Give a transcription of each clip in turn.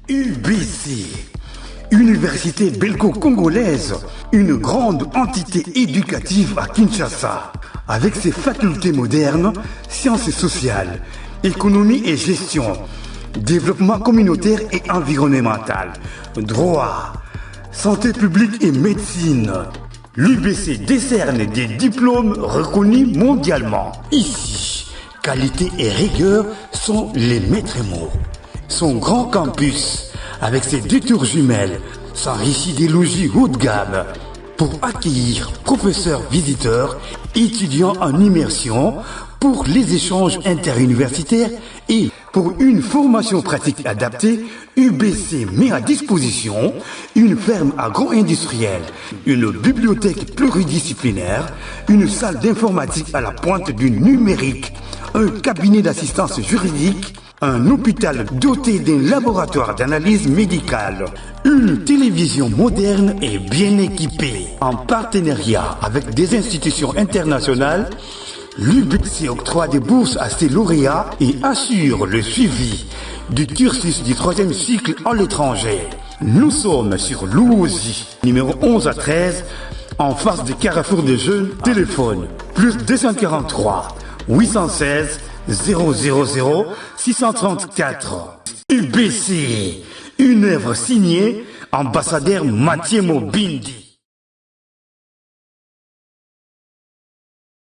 UBC, Université belgo-congolaise, une grande entité éducative à Kinshasa, avec ses facultés modernes, sciences sociales, économie et gestion, développement communautaire et environnemental, droit, santé publique et médecine. L'UBC décerne des diplômes reconnus mondialement. Ici, qualité et rigueur sont les maîtres mots. Son grand campus, avec ses 2 tours jumelles, s'enrichit des logis haut de gamme pour accueillir professeurs visiteurs, étudiants en immersion, pour les échanges interuniversitaires et pour une formation pratique adaptée. UBC met à disposition une ferme agro-industrielle, une bibliothèque pluridisciplinaire, une salle d'informatique à la pointe du numérique, un cabinet d'assistance juridique, un hôpital doté d'un laboratoire d'analyse médicale, une télévision moderne et bien équipée. En partenariat avec des institutions internationales, l'UBC octroie des bourses à ses lauréats et assure le suivi du cursus du 3e cycle en l'étranger. Nous sommes sur Louosi, numéro 11 à 13, en face du Carrefour des Jeunes. Téléphone plus 243 816 000 634. UBC, une œuvre signée ambassadeur Mathieu Mobindi.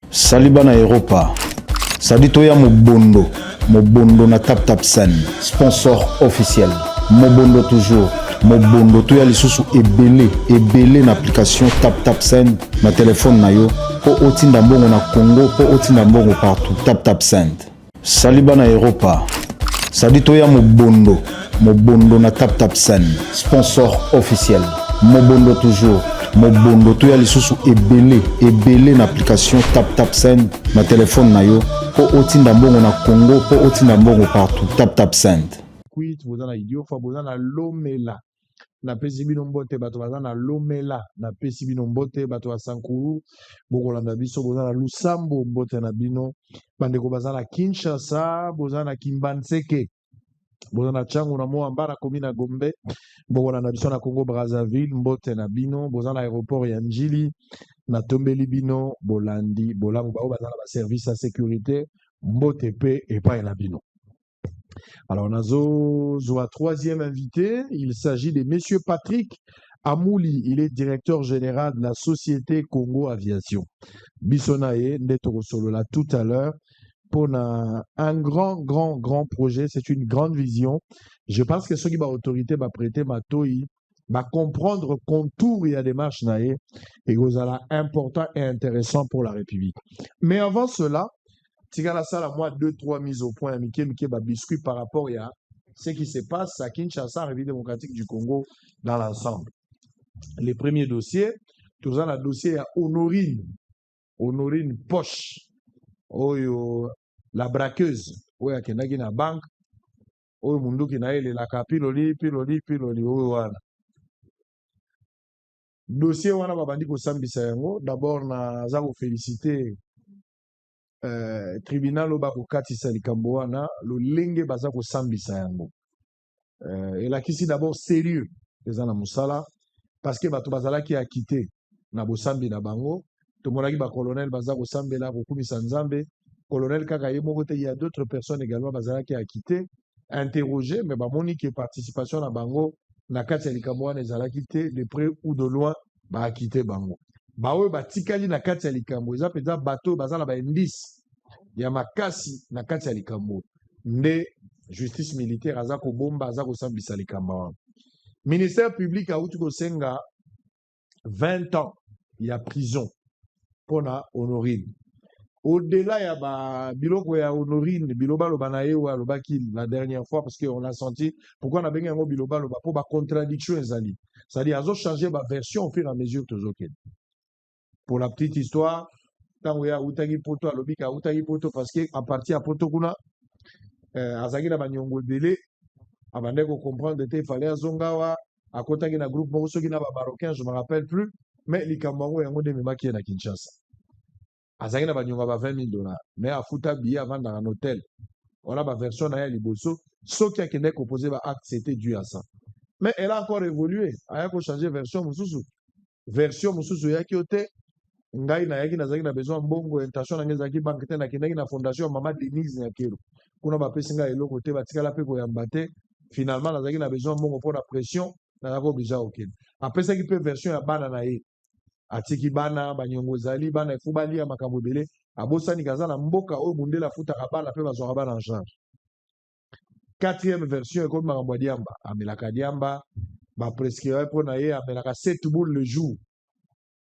Salibana Europa, Saditoya Mobondo na Tap Tap Sen, sponsor officiel. Mobondo toujours, Mobondo toya lisusu ebele na application Tap Tap Sen na téléphone na yo, po otinda mbongo na Congo, po otinda mbongo partout. Tap Tap Sen. Salibana Europa, Saditoya Mobondo na Tap Tap Sen, sponsor officiel. Mobondo toujours. Mobondo toya lisusu ebele na application Tap Tap Send na téléphone na yo, po otinda mbongo na Congo, po otinda mbongo partout. Tap Tap Send. Kuit bozana idiofa bozana lomela na pesi bino mbote bato bazana lomela na pesi bino mbote bato ya Sankuru bokolanda biso bozana Lusambo mbote na bino bandeko bazana Kinshasa bozana Kimbanseke bozana Changu na Moambara komina Gombe bokolanda biso na Congo Brazzaville mbote na bino bozana aéroport ya Njili na tombeli bino bolandi bolango bao bazana ba service à sécurité mbote pe epai na bino. Alors, on a un 3e invité. Il s'agit de Monsieur Patrick Amouli. Il est directeur général de la société Congo Aviation. Bissonaye, Netoro Solola tout à l'heure, pour un grand projet. C'est une grande vision. Je pense que ceux qui ont autorité va prêter ma toï, va comprendre contour et la démarche naïe, et vous allez important et intéressant pour la République. Mais avant cela, Tigala Sala, moi, 2-3 mises au point, Miké biscuit par rapport à ce qui se passe à Kinshasa, République démocratique du Congo, dans l'ensemble. Les premiers dossiers, tout ça, le dossier à Honorine Poche, la braqueuse, qui est dans la banque, Mundu qui est la piloli, dossier, on a babandi ko sambisa yango, d'abord, na zako féliciter tribunal oba kokatisa likambo wana lolenge baza kosambisa yango elakisi d'abord sérieux eza na musala parce que bato bazalaki akite na bosambi na bango tomonaki ba colonel baza kosambela kokumisa nzambe colonel kaka ye moko te, il y a d'autres personnes également bazalaki akite interroger mais bamoni ke participation na bango na kati ya likambo wana ezalaki te de près ou de loin ba akite bango baoyo batikali na kati ya likambo eza peza bato baza na baindice ya makasi na kati ya likambo nde justice militaire aza kobomba aza kosambisa likambo wana. Ministère public auti kosenga 20 ans ya prison pona Honorine. Au-delà ya ba biloko ya Honorine biloba loba na ye wa lobaki la dernière fois parce qu'on a senti pourquoi on a bengi yango biloba loba po ba contradiction ezali. C'est-à-dire azo changer ba version au fur et à mesure tozoke. Pour la petite histoire, tant ya utagi poto alobika utagi poto parce que en partie à poto kuna azaki na banyongo belé abandé ko comprendre te fallait azongawa akotaki na groupe moko soki na ba marocain je me rappelle plus mais likambango yango de memaki na Kinshasa azaki na banyongo ba $20,000 mais afuta billet avant dans un hôtel. Voilà ma version na ya liboso soki akende ko poser ba acte c'était dû à ça. Mais elle a encore évolué. Elle a changé version mususu. Version mususu yaki ote. Ngai na yaki nazaki na besoin mbongo intention na ngezaki banque te na kindaki na fondation Mama Denise Nyakero. Kuna ba pesinga eloko te batikala pe ko yamba te. Finalement nazaki na besoin mbongo pour la pression na ko obligé okende. Après ça qui peut version ya bana na ye. Atiki bana banyongo zali bana efubali ya makambo bele. Abosani kaza na mboka oyo bundela futa bana pe bazwa bana en charge. Quatrième version comme makambo diamba. Amelaka diamba ba prescrire pour na ye amelaka 7 boules le jour.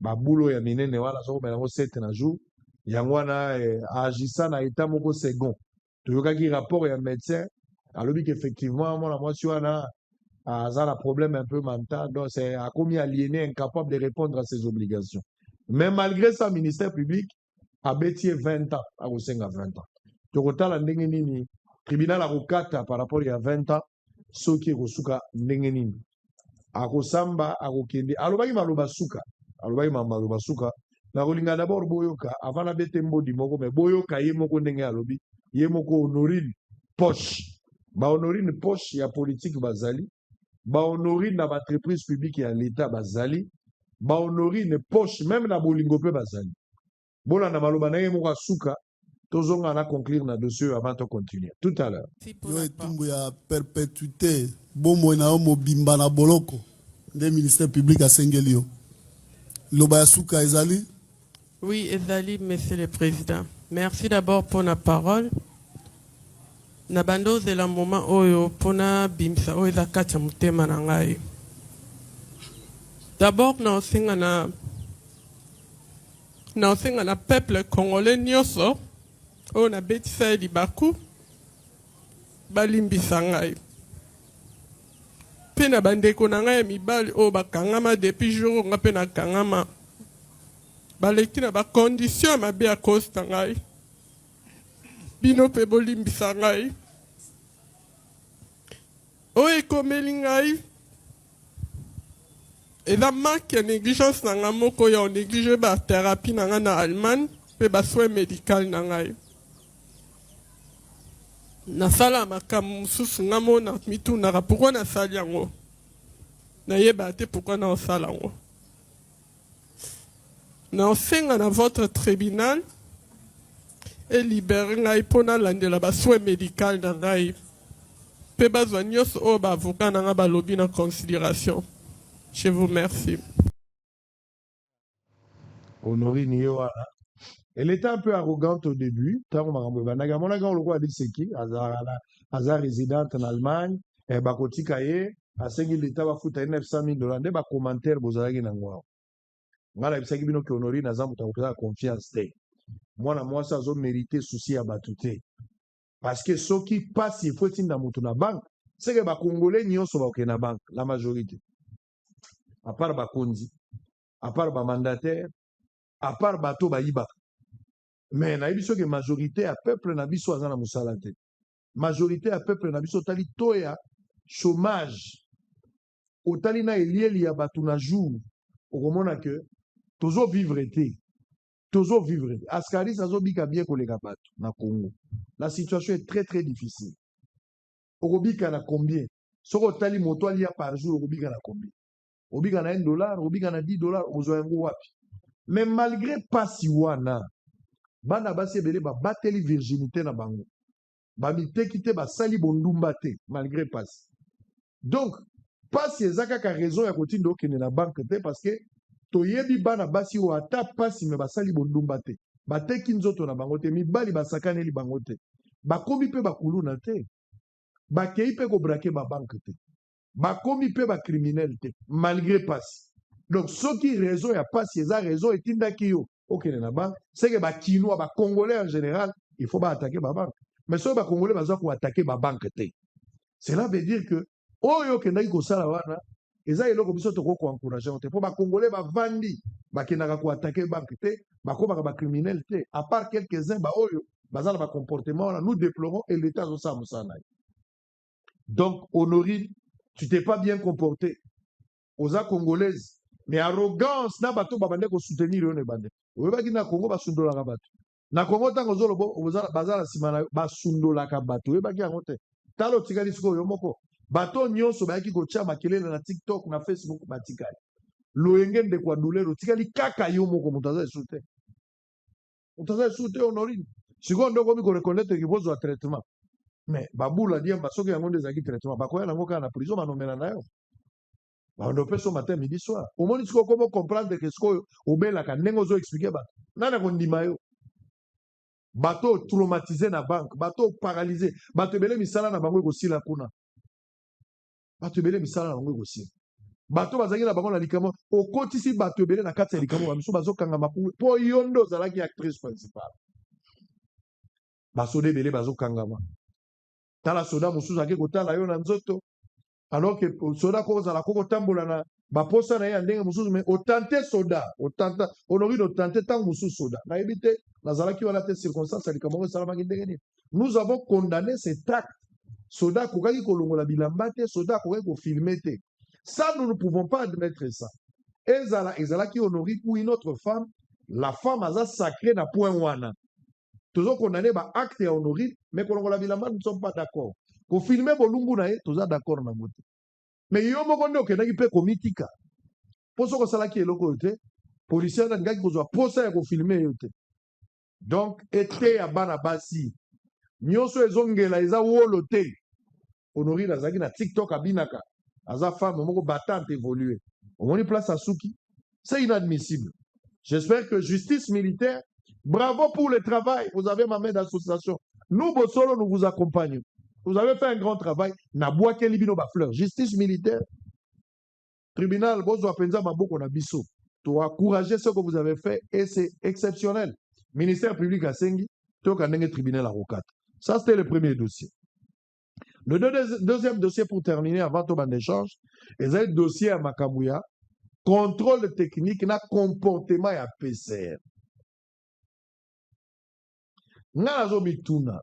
Ba boulot ya minene wana soko melango 7 na jour yango wana agissa na état moko second toyokaki rapport ya médecin alobi qu'effectivement mwana mwasi wana aza na problème un peu mental donc c'est a commis aliéné incapable de répondre à ses obligations mais malgré ça ministère public a bétié 20 ans a kosenga 20 ans tokotala ndenge nini tribunal akokata par rapport ya 20 ans soki ekosuka ndenge nini akosamba akokende alobaki maloba suka alobaki maloba suka na kolinga d'abord boyoka avant na bete mbodi moko mais boyoka ye moko ndenge alobi ye moko honorine poche ba honorine poche ya politique bazali ba honorine na entreprise publique ya l'état bazali ba honorine poche même na bolingo pe bazali bola na maloba na ye moko suka tozonga na conclure na dossier avant de continuer tout à l'heure yo etumbu ya perpétuité bombo na mobimba na boloko des ministères publics à Sengelio. L'Obayasuka Ezali. Oui, Ezali, Monsieur le Président. Merci d'abord pour la parole. Nabando de la moment oyo pona bimsa oyo zakata mutema na ngai. D'abord na osinga na peuple congolais nyoso oyo na betisa libaku balimbisa ngai. Pe na bandeko na ngai mibali oyo bakangama depuis jour nga pe na kangama baleki na bacondition mabe ya kosta ngai bino pe bolimbisa ngai oyo ekomeli ngai eza marque ya négligence na nga moko ya onéglige bathérapie na nga na Allemagne pe basoin médical na ngai nasala makambo mosusu nga mo na mitunaka pourkua nasali yango nayeba te pourkua naosala yango naosenga na votre tribunal elibere ngai mpo nalandela basoin médical na ngai mpe bazwa nyonso oyo baavoka na nga balobi na considération. Je vous remercie. Honorine ye wana elle était un peu arrogante au début. Tant que banaga monaga on le voit dire c'est qui Azar résidente en Allemagne et bakoti kaye a 5000 l'état va foutre 900 000 dollars. Des ba commentaires bozalaki na ngwa. Ngala bisaki bino ke Honorine azamu ta confiance te. Moi ça zo mérité souci à batute. Parce que ceux qui passent il faut tinda mutu na banque. C'est que ba congolais nyonso ba na banque la majorité. À part ba kondi, à part ba mandataire, à part bato ba iba. Mais na biso que majorité à peuple na biso azana musala te. Majorité à peuple na biso tali toya chômage. Otali na elieli ya batu na jour. Okomona que tozo vivre te. Tozo vivre. Askari sazo bika bien koleka batu na Congo. La situation est très très difficile. Okobika na combien? Soko tali moto alia par jour okobika na combien? Obika na $1, obika na $10, ozo yango wapi? Mais malgré pasi wana bana basi ebele ba bateli virginité na bango ba miteki te ba sali bondumba te malgré passe donc pasi ezaka ka raison ya kotinda okende na banque te parce que toyebi bana basi o ata pasi me ba sali bondumba te bateki nzoto na bango te mibali basakaneli bango te bakomi pe bakuluna te bakei pe ko braquer ba banque te bakomi pe ba criminel te malgré pasi donc ce qui raison ya pasi eza raison etindaki yo ok, c'est que les Chinois, les Congolais en général, il faut pas attaquer la banque. Mais ceux les Congolais, ils vont attaquer la banque. Cela veut dire que, oh, yo kenda iko sala wana, eza eloko biso toko ko encourager on te. Pour les Congolais, ba vandi, ba kenda ko attaquer la banque te, ba ko ba criminel te. À part quelques-uns, ba oyo, bazala ba comportement là, nous déplorons et l'État zo sa musana. Donc, Honorine, tu t'es pas bien comporté. Aux Congolaises, mais arrogance na bato babande ko soutenir yo ne bande. Oyebaki na Congo basundola ka bato. Na Congo tango zolo bazala simana basundola ka bato. Oyebaki yango te. Talo tikali siko yo moko. bato nyonso bayaki kotia makelele na TikTok na Facebook batikali loyenge ndeko ya douleur otikali kaka yo moko moto aza esu te moto aza esu te Honorine sikoyo nde okomi koreconnaitre kibozwa traitement mais babula diemba soki yango nde ezalaki traitement bakoya nango kaka na prison banomela na yo bando peso matin midi soir omoni sikoyo komo comprendre ke sikoyo obelaka ndenge ozoexplike bato nani akondima yo bato traumatisé na banque bato paralysé bato ebele misala na bango ekosila kuna bato ebele misala na bango ekosila bato bazalaki na bango na likamo okotisi bato ebele na kati ya likamo bamisu bazokangama mpo yo nde ozalaki actrice principale basoda ebele bazokangama tala soda mosusu ake kotala yo na nzoto alors que soda ko ozala ko kotambola na baposa na ye ya ndenge mosusu mais otante soda otanta Honorine otante ntango mosusu soda nayebi te nazalaki wana te circonstance ya likambo ngo esalamaki ndenge nini nous avons condamné cet acte soda akokaki kolongola bilamba te soda akokaki kofilme te ça nous ne pouvons pas admettre ça ezalaki Honorine ou une autre femme la femme aza sacrée na point wana tozo condamné ba acte ya Honorine mais kolongola bilamba nous ne sommes pas d'accord kofilme bolumbu na ye toza d'accord na moto mais yo moko nde okendaki mpe komitika mpo soki osalaki eloko oyo te policier alingaki kozwa posa ya kofilme yo te donc ete ya bana basi nyonso ezongela eza wolo te Honorine azalaki na TikTok abinaka aza femme moko battante évoluée omoni place asuki c'est inadmissible j'espère que justice militaire bravo pour le travail vous avez ma main d'association nous Bosolo nous vous accompagnons vous avez fait un grand travail na boake libino ba fleur justice militaire tribunal bozwa penza maboko na biso to encourager ce que vous avez fait et c'est exceptionnel ministère public a sengi to kanenge tribunal avocat ça c'était le premier dossier le deuxième dossier pour terminer avant to ban échange c'est un dossier à Makabuya contrôle technique na comportement ya PCR ngana zo bituna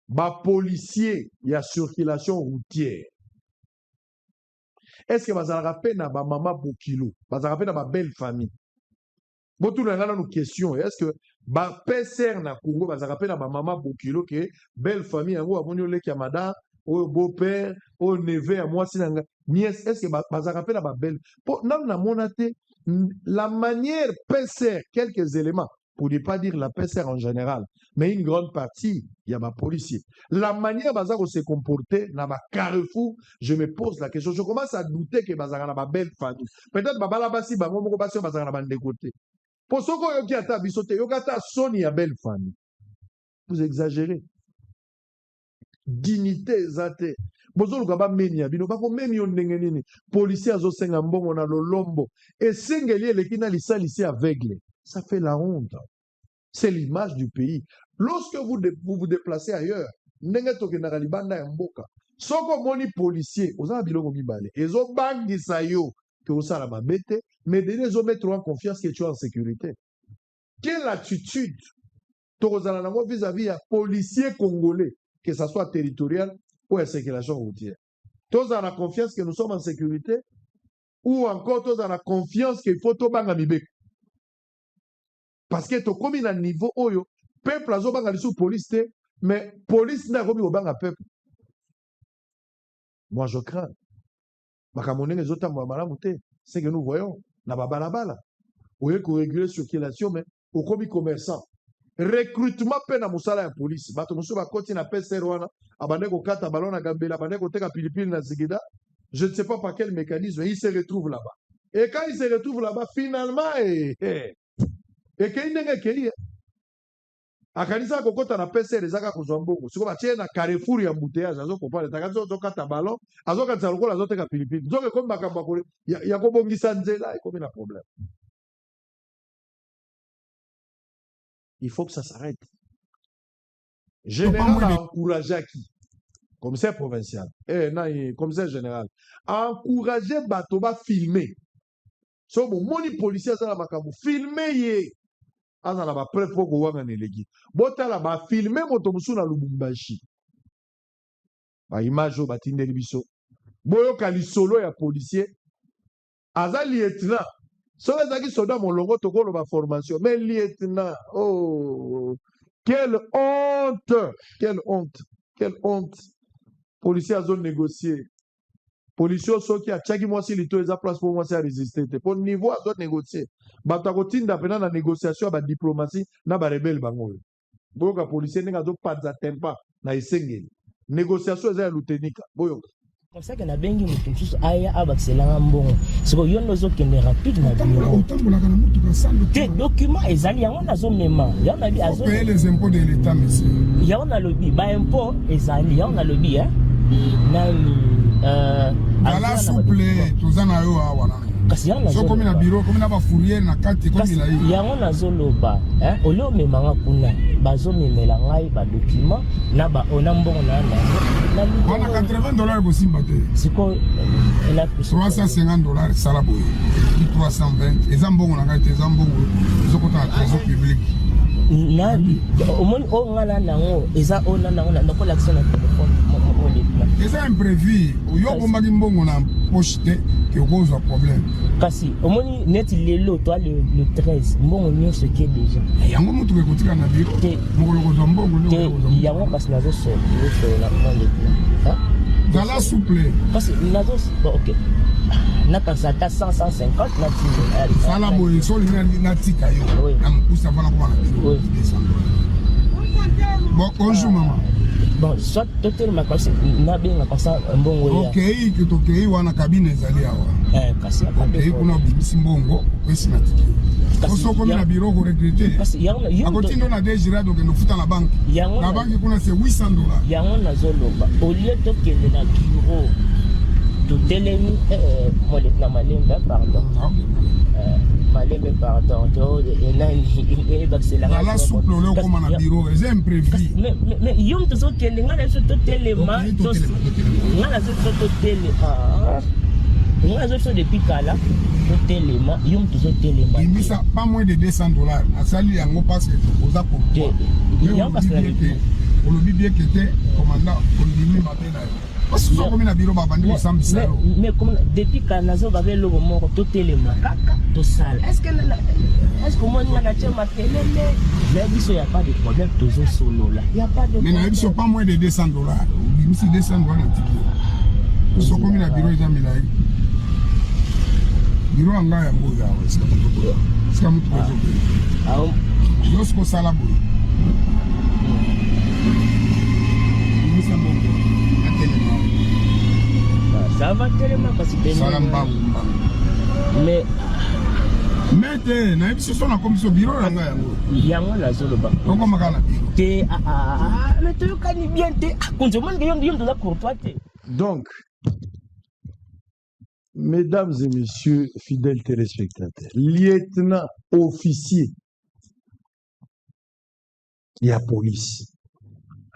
ba policier ya circulation routière est-ce que bazalaka pe na ba mama bokilo bazalaka pe na ba belle famille botuna ngana no question est-ce que ba PCR na Congo bazalaka pe na ba mama bokilo ke belle famille yango amoni oleki ya madame o beau-père o neveu ya mwasi nanga nièce est-ce que bazalaka pe na ba belle po na mona te la manière PCR quelques éléments pour ne pas dire la PCR en général, mais une grande partie, il y a ma policier. La manière dont se comporter dans ma carrefour, je me pose la question. Je commence à douter que Bazara n'a pas belle famille. Peut-être Babala Bassi, Bamomo Bassi, Bazara n'a pas de côté. Pour ce que Yokata Bisote, Yokata Sony a belle famille. Vous exagérez. Dignité, zate. Bozolo gaba menia bino bako meni ondenge nini policier azo senga mbongo na lolombo et sengeli lekina lisalisi aveugle. Ça fait la honte. C'est l'image du pays. Lorsque vous vous déplacez ailleurs, ndenge tokenaka libanda ya mboka. Soko moni policier, oza biloko mibale. Ezo bangisa yo que osala mabete, mais dene zo mettre en confiance que tu es en sécurité. Quelle attitude tokozala nango vis-à-vis ya policier congolais, que ça soit territorial ou en circulation routière. Tous en la confiance que nous sommes en sécurité, ou encore tous en la confiance qu'il faut to banga mibeko. Parce que tu as un niveau oyo, peuple a zobanga lisu police te, mais police n'a pas obanga peuple. Moi je crains. Bakamonenge zota mwamala mute, c'est que nous voyons na babalabala. Oye ko réguler circulation mais au komi commerçant. Recrutement pe na musala ya police. Bato musu ba koti na PCR wana, abande ko kata ballon na gambela, abande ko teka pilipili na zigida. Je ne sais pas par quel mécanisme il se retrouve là-bas. Et quand il se retrouve là-bas finalement et que ndenge kei akanisa kokota na PCR ezaka kozwa mbongo siko batie na carrefour ya embouteillage azo kopala takazo zokata ballon azokatisa lokola azoteka pilipili nzoke komi makambo ya kobongisa nzela ekomi na problème. Il faut que ça s'arrête. Général a encouragé qui commissaire provincial commissaire général a encouragé bato ba filmer so bon moni policier azala makambo filmer ye azala ba preuve pour ko wanga neleki botala ba filmer moto musu na Lubumbashi ba image o batindeli biso boyoka lisolo ya policier aza lieutenant so ezaki soda molongo tokolo ba formation mais lieutenant oh quelle honte policier a zone négocier. Policier ceux qui a tchaki moi si lito eza place pour moi c'est à résister. Pour niveau a zone négocier. Bato akotinda pena na négociation ba diplomatie na ba rebelle bango. Boyoka policier nenga zo panza tempa na isengeli. Négociation eza ya lutenika. Boyoka. Comme ça qu'on a bien dit que aya abaxelanga mbongo. C'est que yo nozo kende rapide na bureau. Tes documents ezali yango nazo mema. Ya na bi azo payer les impôts de l'état monsieur. Ya on a le bi ba impôt ezali ya on a le bi hein. Voilà souple tozana yo awa na. Kasi ya na so comme na bureau comme na ba fourrière na kati comme il a eu. Ya on a zoloba hein. Olio memanga kuna bazo memela ngai ba document na ba ona mbongo na na. Wana $80 kosimba te. C'est quoi elle a $350 sala boye. 320 eza mbongo na ngai te eza mbongo ezokota na trésor public. Na omoni o ngana nango eza ona nango na ko l'action na téléphone mo le eza imprévu yo bombaki mbongo na poche te ke okozwa problème kasi omoni net lelo toi le 13 mbongo nyonso ke déjà yango mutu ke kotika na biro mokolo kozwa mbongo lelo yango kasi nazo so na mo le ha dala souple kasi nazo OK na kansa ta 150 na tini sala boye so na tika yo na mkusa vana kwa na biro bon bonjour maman. Bon, soit totalement comme ça, n'a bien comme ça un bon way. OK, que toke wana kabine ezali awa. Kasi pas de. OK, kuna bimisi mbongo, kwesi na tiki. Koso komi na bureau ko recruter. Parce yango yo. Akotindo na déjà donc no futa na banque. Na banque kuna c'est $800. Yango na zoloba. Au lieu de kende na bureau. To telemi moi le malemba pardon. Malembe pardon. To nani baxela. La souple le comme na bureau, c'est imprévu. Mais yom to so kende ngana so to telema. Ngana so to telema. Ngana so depuis kala. To telema, yom to so telema. Il ça pas moins de $200. Asali yango parce que oza pour. Il y a parce que on le bien que était commandant on dit matin là. Parce que comme na bureau babandi ko sambisa. Mais comme depuis kanazo ba velo moko to telema kaka to sala. Est-ce que moi na tient ma télé mais biso y a pas de problème toujours solo là. Il y a pas de. Mais na biso pas moins de $200. Il si $200 na tiki. So comme na bureau za milai. Bureau anga ya ngoza wa sika mutu ko zo. Ah. Yosko sala boy. Ça va tellement parce que mais na biso so na commission bureau na nga yango la zoloba oko makala bureau te mais tu kani bien te konzomani yom de courtois te. Donc mesdames et messieurs fidèles téléspectateurs, lieutenant officier il y a police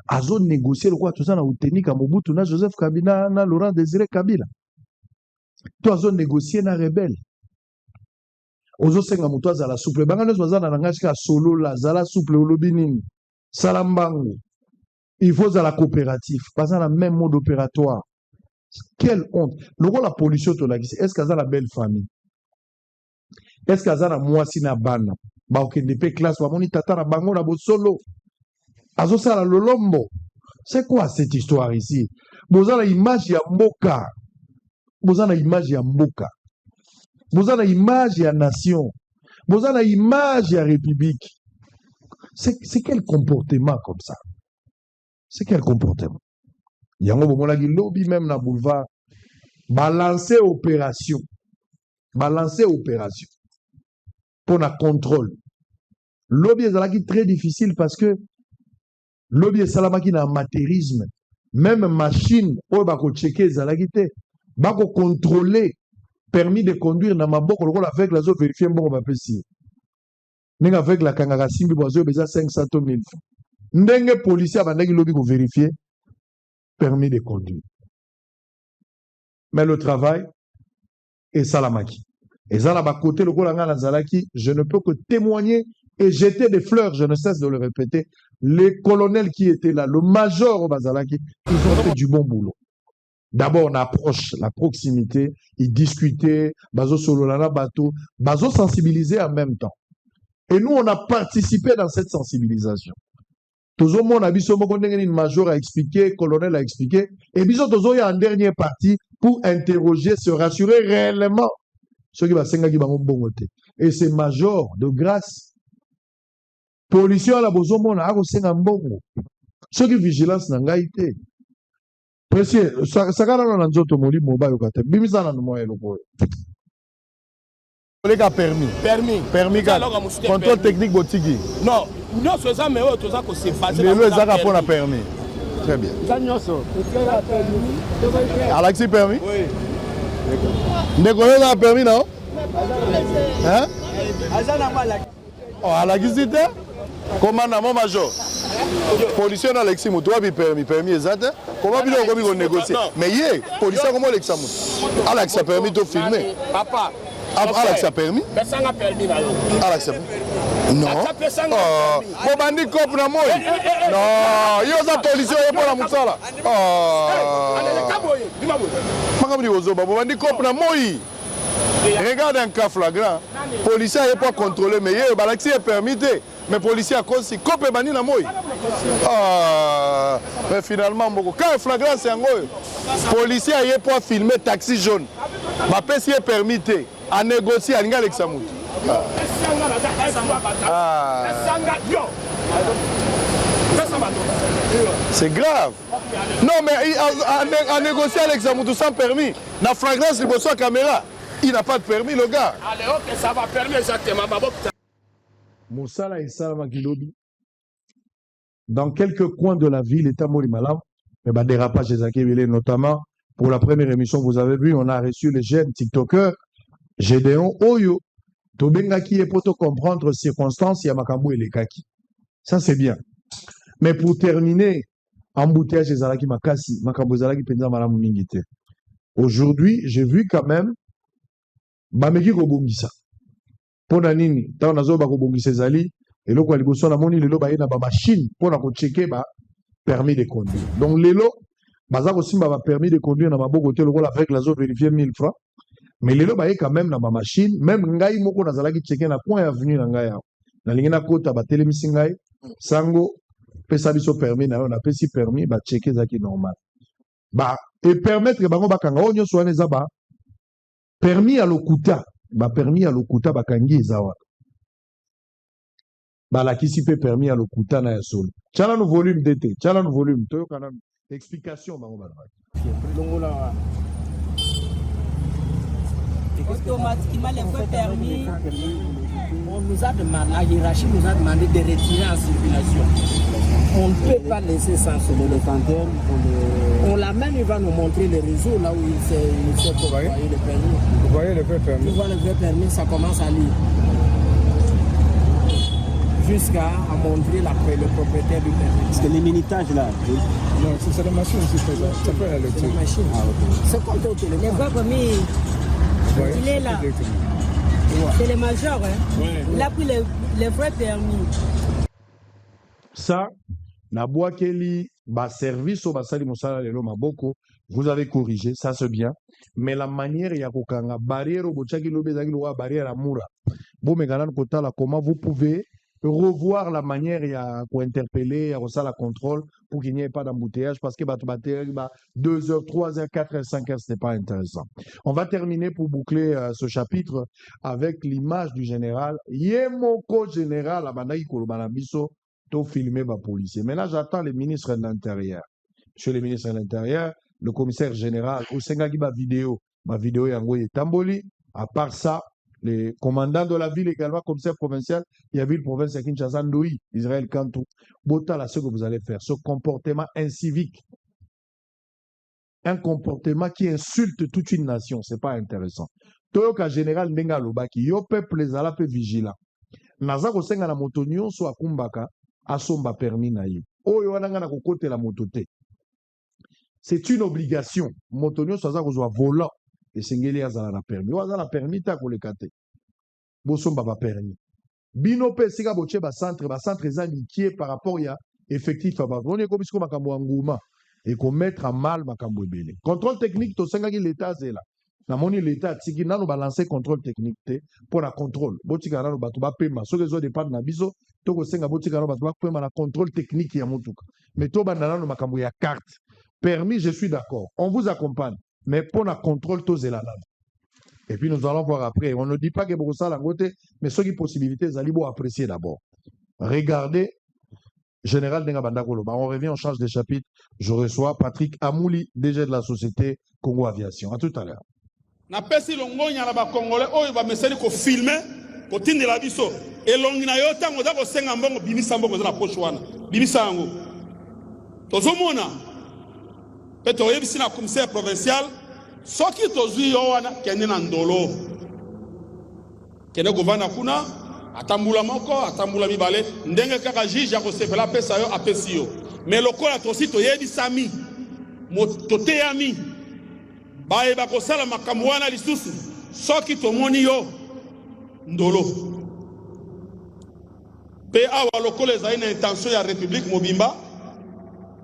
azo négocier le quoi tout ça na uteni ka Mobutu na Joseph Kabila na Laurent Désiré Kabila to azo négocier na rebelle ozo senga mutu azala souple banga nezo bazana na ngasi ka solo la zala souple olobi nini salambango il faut à la coopérative pas la même mode opératoire. Quelle honte le rôle la pollution to la est-ce qu'à la belle famille est-ce qu'à la mwasi na bana ba okende pe classe ba moni tata na bango na bo solo azo sala lolombo. C'est quoi cette histoire ici? Bozana image ya mboka. Bozana image ya mboka. Bozana image ya nation. Bozana image ya république. C'est quel comportement comme ça? C'est quel comportement? Yango bomolaki lobby même na boulevard. Balancer opération. Balancer opération. Pour la contrôle. Lobby est très difficile parce que lobby salamaki na amateurisme même machine oyo bako checker ezalaki te bako contrôler permis de conduire na maboko lokola avec la zo vérifier mboko bapesi ndenge avec la kangaka simbi bozo beza 500 000 francs ndenge policier abandaki lobby ko vérifier permis de conduire mais le travail est salamaki ezala ba côté lokola nga nazalaki je ne peux que témoigner et jeter des fleurs, je ne cesse de le répéter. Les colonels qui étaient là, le major au Bazalaki, ils ont fait du bon boulot. D'abord, on approche la proximité, ils discutaient, bazo sololana bateau, bazo sensibiliser en même temps. Et nous, on a participé dans cette sensibilisation. Tozo mon abiso moko ndenge ni major a expliqué, colonel a expliqué, et biso tozo ya en dernière partie pour interroger, se rassurer réellement ceux qui va senga qui bango bongote. Et c'est major de grâce. Policier à la bozo mon a ko senga mbongo. Ceux qui vigilance n'angaïté. Précieux, sakana na nzoto moli moba yokate. Bimisa na mo eloko. Les gars permis. Permis contrôle technique botigi. Non, non, c'est ça, mais tout ça que c'est facile. Les lois ça pour la permis. Très bien. Alexis permis? Oui. Ndekolo na permis non? Hein? Oh, Alexis c'était? Commandant major. Policier na Alexis Moutoua bi permis exact. Comment bien on va négocier? Mais hier, policier comment Alexis Moutoua? Alexis a permis de filmer. Papa. Alex a permis? Personne n'a permis là. Alex a permis? Non. Bon, bandit cop na moi. Non, il y a un policier pour la moussala. Bandit cop na moi. Regarde un cas flagrant. Policier n'est pas contrôlé, mais Alex est permis. Mais policier a cause cop et bandit na moi. Mais finalement, quand flagrant c'est un gros. Policier n'est pas filmé taxi jaune. Ma PC est permis. À négocier avec Alex Moutoua. C'est grave. Non, mais à négocier avec Alex Moutoua sans permis, la flagrance, il bosse à caméra. Il n'a pas de permis, le gars. Allez, ok, ça va permis exactement. Moussala et Salama Kilobi. Dans quelques coins de la ville, État Morimalam, dérapage des Akébélé, notamment pour la première émission, vous avez vu, on a reçu les jeunes TikTokers. Gédéon Oyo, Tobenga qui est pour te comprendre circonstances, il y a Makambo et les Kaki. Ça, c'est bien. Mais pour terminer, embouteillage des Alaki Makasi, Makambo Zalaki Penza Malam Mingite. Aujourd'hui, j'ai vu quand même, Bameki Kobongisa. Pour Nanini, tant Nazo Bakobongisa Zali, et l'eau, quand il moni, le loba na ba machine, pour na checker, permis de conduire. Donc, l'élo, Bazar aussi m'a permis de conduire dans ma bogoté, le avec la zone vérifier 1000 francs. Mais les loba quand même dans ma machine, même ngai moko nazalaki checker na point avenue na ngai. Na lingena kota ba telemisi ngai, sango pesa biso permis na on a pesi permis ba checker zaki normal. Ba et permettre bango bakanga onyo soane za ba permis à lokuta, ba permis à lokuta bakangi ezawa. Ba la kisi pe permis à lokuta na ya solo. Tchala no volume d'été, tchala no volume to kana explication bango ba. Automatiquement, les feux permis, on nous a demandé, la hiérarchie nous a demandé de retirer en circulation. On ne peut pas laisser ça sur le détenteur. On l'amène, il va nous montrer les réseaux là où il sait pour voyer le permis. Vous voyez le vrai permis? Tu vois le vrai permis, ça commence à lire. Jusqu'à montrer le propriétaire du permis. Parce que les minutages là. Non, c'est la machine qui fait ça. Ça fait la lecture. C'est la machine. Ah, okay. C'est comme au téléphone. Les vrais permis. Ouais, il est là. C'est le major, hein? Ouais. Il a pris les vrais permis. Ça, Nabouakeli, service au Basali Moussala Lelo Maboko, vous avez corrigé, ça c'est bien. Mais la manière, il y a une barrière au Bochaki Lobezaki Loa, barrière à Moura. Bon, mais comment vous pouvez revoir la manière, il y a quoi interpeller, il y a ça la contrôle pour qu'il n'y ait pas d'embouteillage parce que 2 heures, 3 heures, 4 heures, 5 heures, ce n'est pas intéressant. On va terminer pour boucler ce chapitre avec l'image du général. Yemoko général, Abanaï Kolobanabiso, to filmé ma policier. Maintenant, j'attends les ministres de l'Intérieur. Monsieur le ministre de l'Intérieur, le commissaire général, Osengagi, ma vidéo Yangoye Tamboli. À part ça, les commandants de la ville également, commissaire provincial, il y a ville province à Kinshasa, Ndoui, Israël Kantou. Botala, ce que vous allez faire, ce comportement incivique, un comportement qui insulte toute une nation, ce n'est pas intéressant. Toyoka général Ndenga Lobaki, yo peuple les ala peu vigilant. Naza kosenga na moto nyonso akumbaka, asomba permis na ye. Oyo wananga na kokote la motote. C'est une obligation. Moto nyonso aza kozwa volant. Et sengeli azala na permis. Oyo azala permis ta kolekate. Bosomba ba permis. Bino pe sika boche ba centre eza mikie par rapport ya effectif à Bagoni comme bisko makambo nguma et qu'on mettre en mal makambo ebele. Contrôle technique to sengaki l'état zela. namoni l'état tiki nano balancer contrôle technique pour la contrôle botika nano bato ba pema soki zo départ na biso to ko senga botika nano bato ba pema na contrôle technique ya mutuka mais to banda nano makambo ya carte permis je suis d'accord on vous accompagne mais pour la contrôle to zelala et puis nous allons voir après on ne dit pas que pour ça la côté mais ce qui possibilités allez bon apprécier d'abord regardez Général Denga Banda Koloba. On revient, on change de chapitre. Je reçois Patrick Amouli, DG de la société Congo Aviation. À tout à l'heure. Na pesi longo nyala ba congolais oyo ba meseli ko filmer ko tindela biso elongi na yo tango za ko senga mbongo bimisa mbongo za na poche wana bimisa yango tozomona peto yebisi na commissaire provincial soki tozui yo wana kende na ndolo kende govana kuna atambula moko atambula mibale ndenge kaka juge ya kosepela pesa yo apesi yo mais lokola tosi toyebisami toteyami bayeba kosala makambo wana lisusu soki tomoni yo ndolo mpe awa lokola ezali na intention ya république mobimba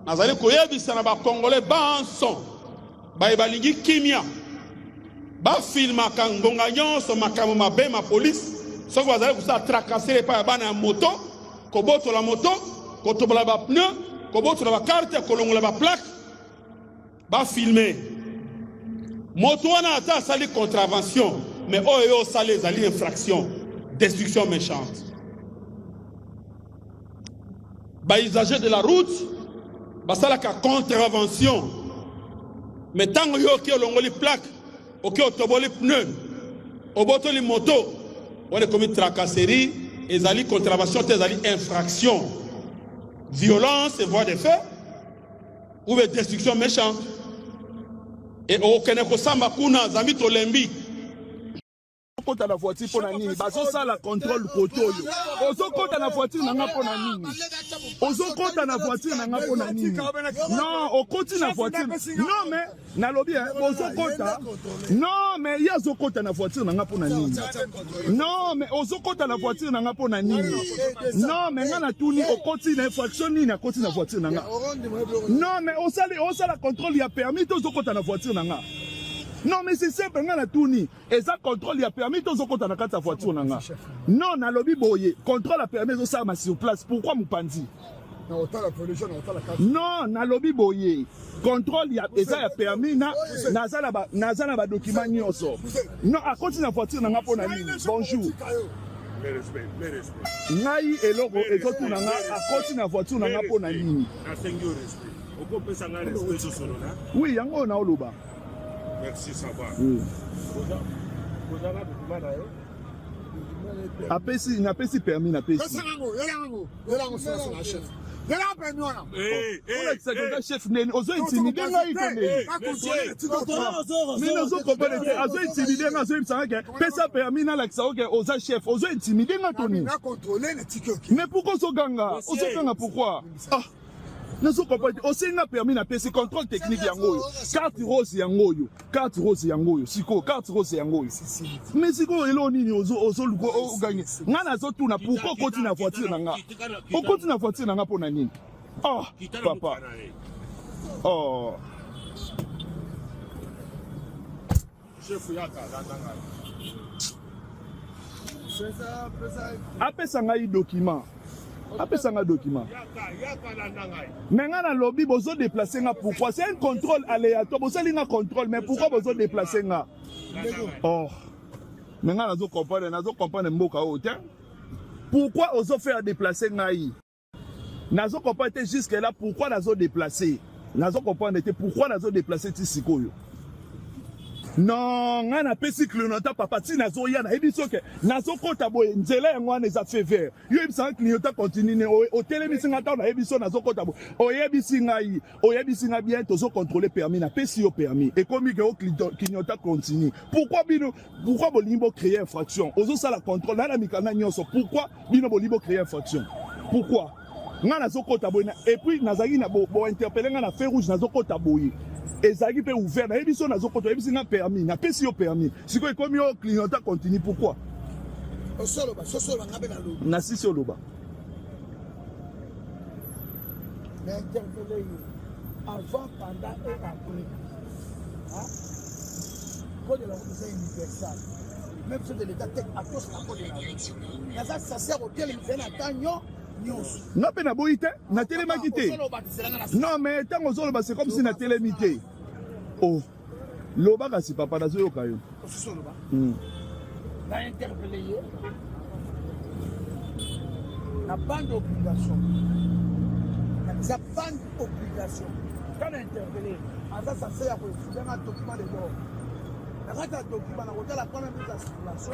nazali koyebisa na bakongolais banso balingi kimia bafilmaka ngonga nyonso makambo mabe ma police soki bazali kosala tracasser epai ya bana ya moto kobotola moto kotobola bapneu kobotola bakarte kolongola baplaque bafilme moto wana ata asali contravention mais oyo yo osali ezali infraction destruction méchante bausager de la route basalaka contravention mais ntango yo oki olongoli plaque oki otoboli pneu obotoli moto on est commis tracasserie, ezali contravention, ezali infraction, violence et voie de fait, ou destruction méchante. Et au Keneko Samba Kuna, Zami Tolembi. Kota la voiture pour nani baso ça la contrôle koto yo ozo kota la voiture nanga pour nani ozo kota la voiture nanga pour nani non o koti na voiture non mais na lobby ozo kota non mais ya zo kota na voiture nanga pour nani non mais ozo kota la voiture nanga pour nani non mais ngana tuni o koti na infraction ni na koti na voiture nanga non mais o sala contrôle ya permis to zo kota na voiture nanga. Non, mais c'est simple, on a tout ni. Et ça, contrôle, il a permis, tous autres, on a quatre voitures. Non, na lobby boye. Contrôle a permis, ça, ma sur place. Pourquoi Moupandi? Non, na lobby boye. Contrôle, il ça a permis, na ba document nyoso. Non, à côté de la voiture, on a pas na ligne. Bonjour. Les respects. Ngai et logo, et autres, on a à côté de la voiture, on a pas na ligne. Oui, yango na oloba. Merci, ça va. Apesi, na pesi permis, na pesi. Chef, ozo intimidé ngai mais ozo comprendre ozo intimidé ngai ozo imsanga pesa permis na la kisa oza chef ozo intimidé ngai toni mais pourquoi ozo ganga pourquoi ah nazo comprendre osenga permis na pesi contrôle technique yango carte rose yango siko carte rose yango mais siko elo nini ozo luko o gagner nga nazo tuna pourquoi continue na voiture nanga o continue na voiture nanga pona nini oh papa oh chef yaka dandanga apesa ngai document mais nga na lobby bozo déplacer nga pourquoi c'est un contrôle aléatoire bozo linga contrôle mais pourquoi bozo déplacer nga oh mais nga nazo comprendre mboka ote pourquoi ozo faire déplacer ngai nazo comprendre jusque là pourquoi nazo déplacer pourquoi nazo déplacer tisikoyo non nga na pesi clignotant papa ti nazo ya na ebiso ke nazo kota boye nzela yango wana eza fait vert yo ebisa clignotant continue o télémisi nga ta na ebiso nazo kota boye oyebisi nga bien tozo contrôler permis na pesi yo permis et comme que o clignotant continue pourquoi bolingo créer infraction ozo sala contrôle na mikana nyonso pourquoi bino bolingo créer infraction pourquoi nga nazo kota boye et puis nazaki na bo interpeller nga na feu rouge nazo kota boye ezaki pe ouvert na ebiso nazo koto ebisi na permis na pesi yo permis siko ekomi yo clignotant continue pourquoi osoloba ngabe na loba na sisi oloba mais interpeller avant pendant et après code de la route est universel. Même ceux de l'État, à cause de la code de la route. Ça sert au tel que nous non, mais naboïté, na télémakité. Non, mais tant aux autres, c'est comme si na télémité. Oh, l'oba, c'est pas pas d'azoyo kayo. On a interpellé. La bande d'obligation. La bande d'obligation. Quand on a interpellé, ça sert à faire un document de bord. Quand un document, on a la première mise en circulation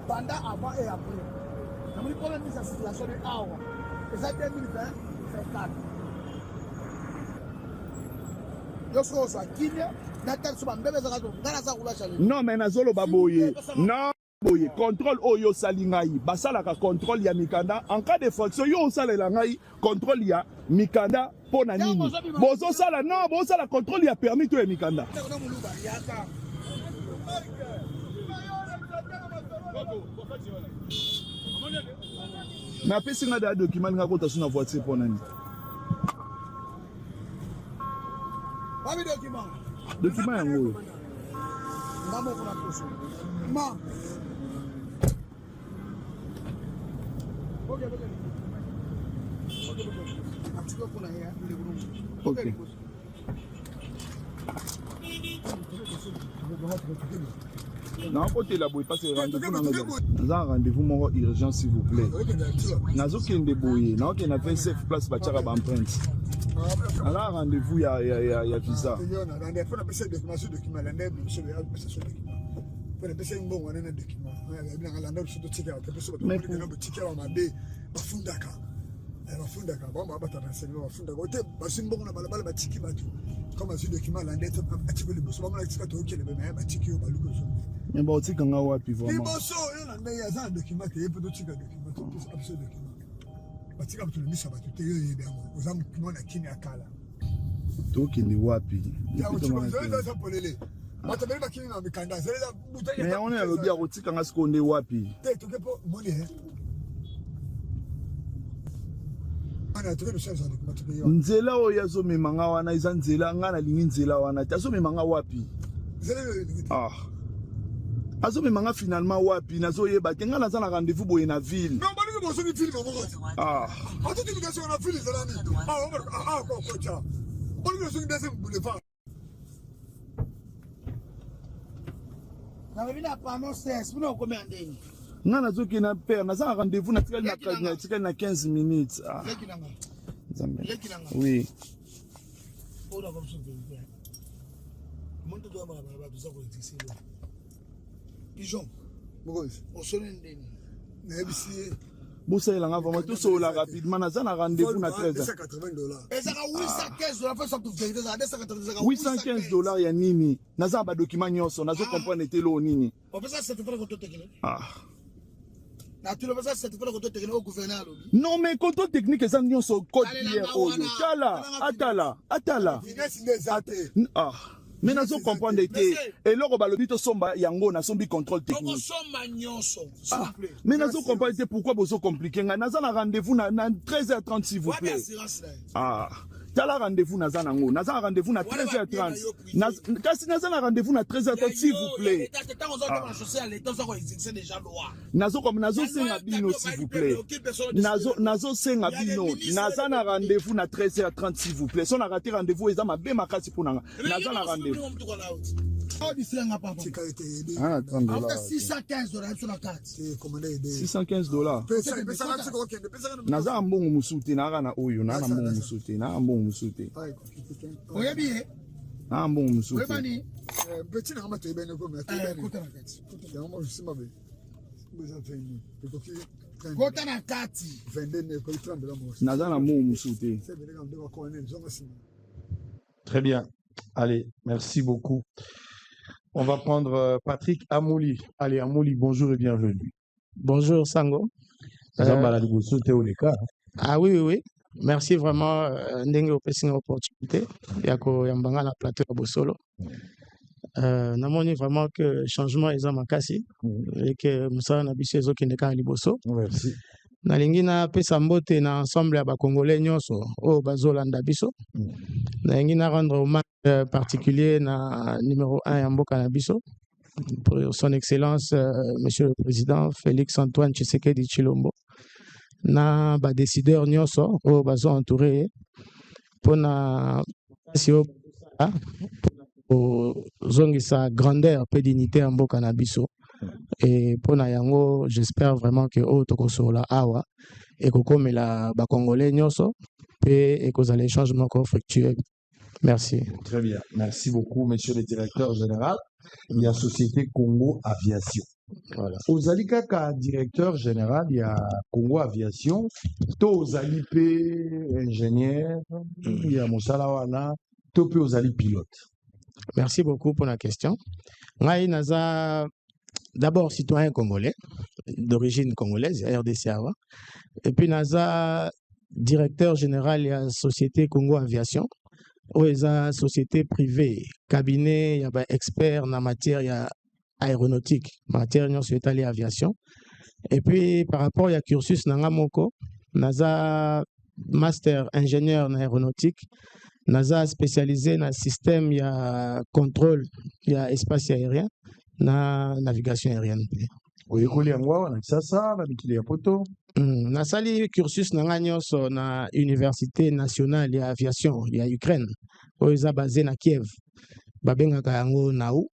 pendant, avant et après. On a la première mise en circulation de Awa. Et ça 2020, 24. Non, mais nazolo baboye. Non, boye. Contrôle oyo salingai. Basala ka contrôle ya mikanda. En cas de fonction, yo sala langai. Contrôle ya mikanda pona nini. Bozo sala non, bozo sala contrôle ya permis to ya mikanda. Na pesi nga da document nga kota suna voiture pona nini. Document yango. Ok. Non, côté la boue, parce que rendez-vous dans un rendez-vous mon urgent s'il vous plaît. Nazo qui est boye, non qui n'a fait safe place bachara empreinte. Alors rendez-vous ya visa. Mais bon, tu sais quand on a pu vraiment. Donc il est wapi. Mais on est le bien roti quand est-ce qu'on est wapi. Nzela oyazo memanga wana iza nzela ngana lingi nzela wana tazo memanga wapi. Ah. Azo memanga finalement wapi nazo yeba kenga naza na rendez-vous boye na ville. Non, bali ko soni film ko. Ah. Ato communication na ville zalani. Ko cha. Bali ko soni deuxième boulevard. Na vile apano stress, muna ukomandeni. Nga nazo kina père naza rendez-vous na tikali na 15 minutes. Ah. Oui. Pigeon. Bossa il a vraiment tout ça rapidement naza na rendez-vous na 13h. $815 ya nini? Naza ba document nyonso nazo comprendre etelo nini. Ah. Non mais contrôle technique eza nyonso code hier oyo. Atala. Ah. Mais nazo comprendre été et loko balobi to somba yango na sombi contrôle technique. Ah, mais nazo comprendre été pourquoi bozo compliqué nga naza na rendez-vous na 13h30 s'il vous plaît. Ah, tala rendez-vous naza nango, naza rendez-vous na 13h30. Kasi naza na rendez-vous na 13h30 s'il vous plaît. Nazo comme nazo senga bino s'il vous plaît. Nazo senga bino, naza na rendez-vous na 13h30 s'il vous plaît. Si on a raté rendez-vous eza mabe makasi pour nanga. Naza na rendez-vous. Ah, $615 sur la carte. $615. Naza mbongo musuti na na oyo na mbongo musuti na mbongo musuti. Oyebi na mbongo musuti. Oyebani petit na ngama toyebene ko mais kota na kati. Yango simabe. Kota na kati. 22 ko 30 mo. Naza na mbongo musuti. Très bien. Allez, merci beaucoup. On va prendre Patrick Amouli. Allez, Amouli, bonjour et bienvenue. Bonjour, Sango. Ah oui. Merci vraiment ndenge opesi opportunité ya ko yambanga na plateau ya Bosolo. Namoni vraiment que changement eza makasi et que musala na biso ezokende ka liboso. Merci. Nalingi na pesa mbote na ensemble ya ba Congolais nyonso o bazolanda biso. Nalingi na rendre hommage particulier na numéro 1 ya mboka na biso pour son excellence monsieur le président Félix Antoine Tshisekedi Tshilombo na ba décideur nyonso oyo bazo entouré mpona kasi oyo kozongisa grandeur mpe dignité ya mboka na biso et mpona yango j'espère vraiment que oyo tokosola awa ekokomela bakongolais nyonso mpe ekozala échange moko fructueux. Merci. Très bien. Merci beaucoup, monsieur le directeur général. Il y a Société Congo Aviation. Voilà. Ozali kaka directeur général, il y a Congo Aviation. To ozali pe ingénieur, il y a Moussala Wana, to pe ozali pilote. Merci beaucoup pour la question. Ngai naza d'abord citoyen congolais, d'origine congolaise, RDC Awa. Et puis naza directeur général de la Société Congo Aviation. Oeza société privée, cabinet, il y a expert en matière aéronautique, matière non suétali aviation. Et puis par rapport à cursus nanga moko, naza master ingénieur en aéronautique, naza spécialisé dans système ya contrôle ya espace aérien, na navigation aérienne. Oyekoli yango na sasa na mikili ya poto. Nasali cursus nanga nyonso na université nationale ya aviation ya Ukraine oyo eza basé na Kiev babengaka yango NAU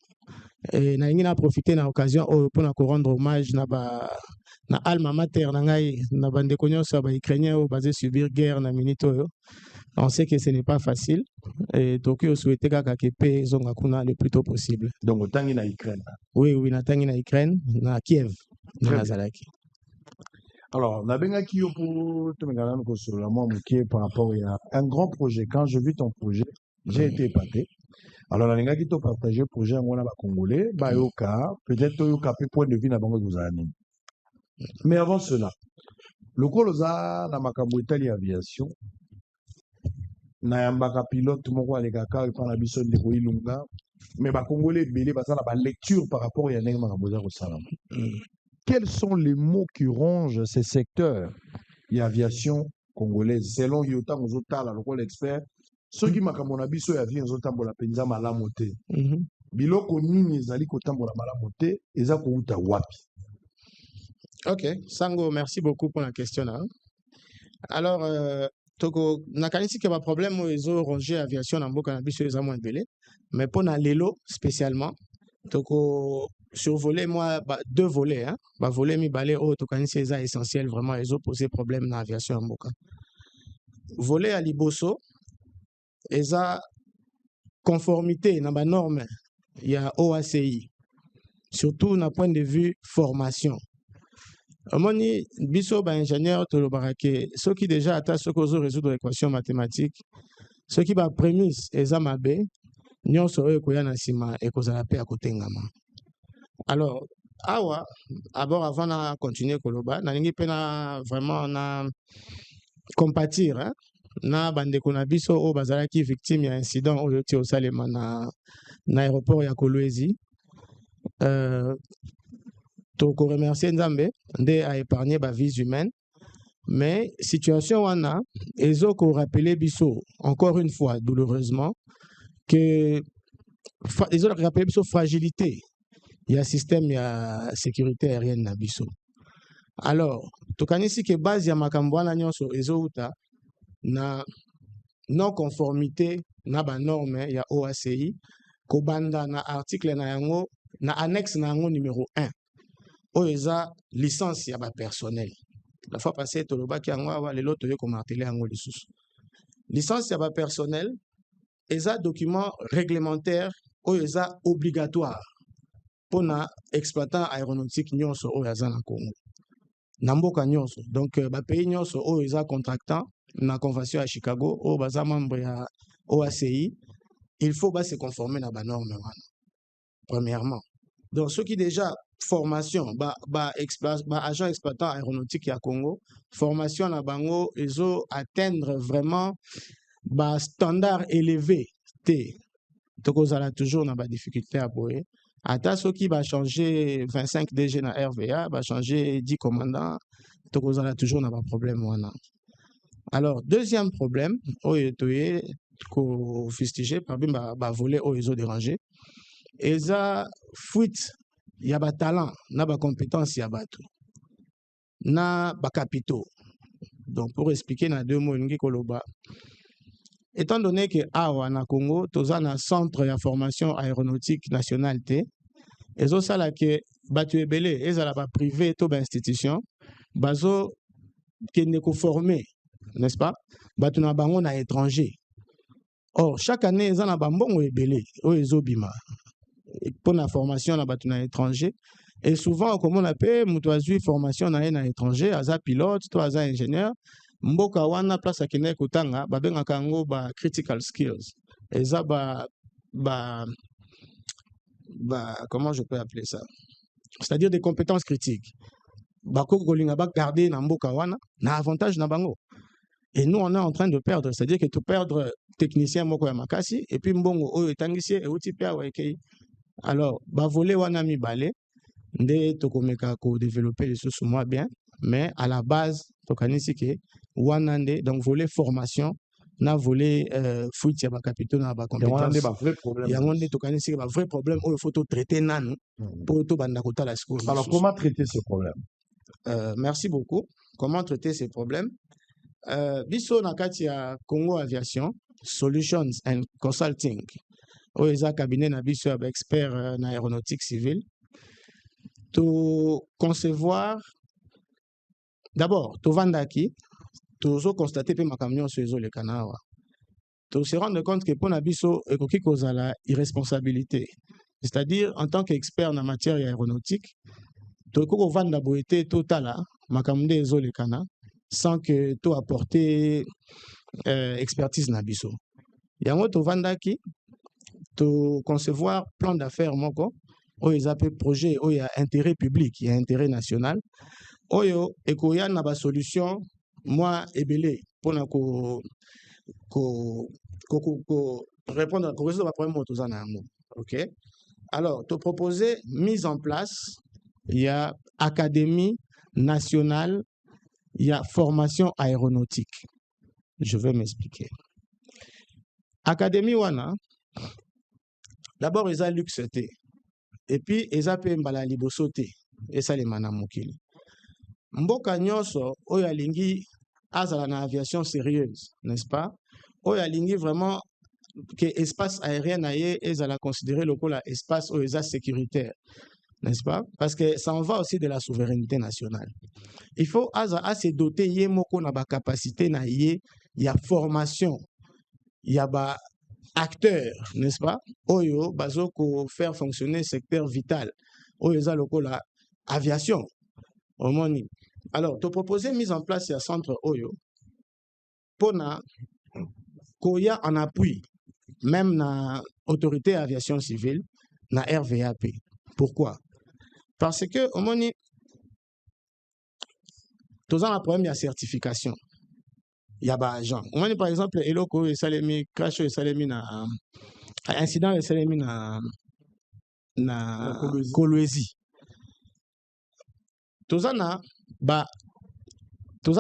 et na ingi na profiter na occasion oyo mpona rendre hommage na alma mater na ngai na bandeko nyonso ba ukrainien oyo basé subir guerre na minute oyo. On sait que ce n'est pas facile et toki o souhaité kaka ke pe zonga kuna le plus tôt possible. Donc otangi na Ukraine. Oui, natangi na Ukraine na Kiev na Zalaki. Alors, Nabengaki Yopo, par rapport à un grand projet. Quand j'ai vu ton projet, j'ai été épaté. Alors, la Nengaki to partagé le projet en Congolais, Bayoka, peut-être Toyoka, point de vue na bango Gouzani. Mais avant cela, le Koloza, na Makambo Italie Aviation, na Yambaka pilote, Moko Alekaka, Panabiso de Koilunga, mais ba Congolais, Belé, Basala, ba lecture par rapport à Yaneng Makamboza Rosalam. Quels sont les mots qui rongent ces secteurs d'aviation congolaise selon Yota Mozota, le rôle expert? Ceux qui m'ont dit que l'avion est en penza malamote. Biloko nini ezali kotambola malamote eza kouta wapi? Ok, Sango, merci beaucoup pour la question là. Alors, toko nakanisi que ma problème est rongé aviation na mboka na biso eza moins belé, mais pour na lelo spécialement toko survoler moi deux volets hein volet mi balé au tokani c'est essentiel vraiment ils ont posé problème dans l'aviation en mboka. Volet à liboso eza conformité na ba norme il y a OACI surtout na point de vue formation. Moni biso ba ingénieur to lobarake ceux qui déjà atta ceux qui osent résoudre l'équation mathématique ceux qui ba prémisse eza mabe nyonso oyo koya na sima e kozala pe akotengama. Alors, awa, d'abord avant de continuer koloba, nalingi pena vraiment na compatir, hein, na bandeko na biso o bazalaki victime ya incident oyo ti osalema na aéroport ya Kolwezi. Toko remercier Nzambe nde a épargné ba vies humaines, mais situation wana ezo ko rappeler biso encore une fois douloureusement que ezo rappeler biso fragilité. Il y a un système, il y a sécurité aérienne na biso. Alors, tokanisi ke base ya makambo wana nyonso ezouta na non conformité na ba norme ya OACI ko banda na article na yango na annexe na yango numéro 1. Oeza licence ya ba personnel. La fois passée tolobaki yango awa lelo toye ko marteler yango lisusu. Licence ya ba personnel eza document réglementaire oeza obligatoire. Pour exploitant aéronautique nyonso o yaza na Congo na mboka nyonso donc ba pays nyonso o eza contractant na convention à Chicago o baza membre ya OACI il faut se conformer na ba norme wana premièrement. Donc ceux qui déjà formation agent exploitant aéronautique ya Congo formation na bango ezo atteindre vraiment ba standard élevé té tokozala toujours na ba difficulté à boyer. Ata ceux qui va changer 25 DG na RVA, va changer 10 commandants, donc on a toujours un problème. Alors, deuxième problème, ko fustigé par voler au réseau dérangé. eza fuite ya ba talent na ba compétence ya bato na ba capitaux. Donc pour expliquer na deux mots ngi koloba, étant donné que awa na Congo toza na centre ya formation aéronautique nationale te, ezo sala ke bato ebele ezala ba privé to ba institution bazo kende ko former, n'est-ce pas, bato na bango na étranger. Or chaque année eza na bambongo ebele o ezobima pour la formation na bato na étranger, et souvent comme on appelle mutu azui formation na étranger aza pilote to aza ingénieur mboka wana place akende kotanga babengaka yango ba critical skills, eza ba comment je peux appeler ça, c'est-à-dire des compétences critiques bako kolinga ba garder na mboka wana na avantage na bango. Et nous on est en train de perdre, c'est-à-dire que tu perdre technicien moko ya makasi et puis mbongo oyo etangisi e uti pe wa ekei. Alors ba voler wana mibale nde tokomeka ko développer les choses moi bien, mais à la base tokanisi ke wana nde donc voler formation na voler fuite ya ba capitaux na ba compétences. Yango nde tokanisi ke ba vrai problème oyo faut traiter nanu pour to banda kotala siko. Alors comment traiter ce problème? Merci beaucoup. Comment traiter ces problèmes? Biso na kati ya Congo Aviation Solutions and Consulting, oyo eza cabinet na biso ya expert na aéronautique civile, to concevoir d'abord tovandaki tozo constater pe makambo nyonso ezoleka na awa, to se rendre compte que pona biso ekoki kozala irresponsabilité, c'est-à-dire en tant qu'expert na matière ya aéronautique toko kovanda boete totala makambo nde ezoleka na sans que to apporter expertise na biso. Yango to vandaki to concevoir plan d'affaires moko oyo eza pe projet oyo ya intérêt public ya intérêt national oyo ekoya na ba solution moi ebele pona ko répondre à résoudre ba problème moto za na yango. OK, alors to proposer mise en place ya académie nationale, il y a formation aéronautique. Je vais m'expliquer. Académie wana, d'abord ils ont luxe et puis ils ont payé mbala liboso te, et ça les mana mokili. Mboka nyonso oyo alingi azala na aviation sérieuse, n'est-ce pas? Oyo alingi vraiment que espace aérien na ye ezala considéré lokola espace oyo eza sécuritaire, n'est-ce pas? Parce que ça en va aussi de la souveraineté nationale. Il faut se doter yé moko na ba capacité na yé, y a formation, y a ba acteur, n'est-ce pas? Oyo bazoko faire fonctionner secteur vital. Oyo za lokola aviation. Omoni. Alors, te proposer mise en place ya centre Oyo pona koya en appui même na autorité aviation civile na RVAP. Pourquoi? Parce que omoni tous un problème de certification. Il y a des agents. Omoni par exemple eloko et salemi crash et salemi na incident et salemi na Kolwezi. Tous un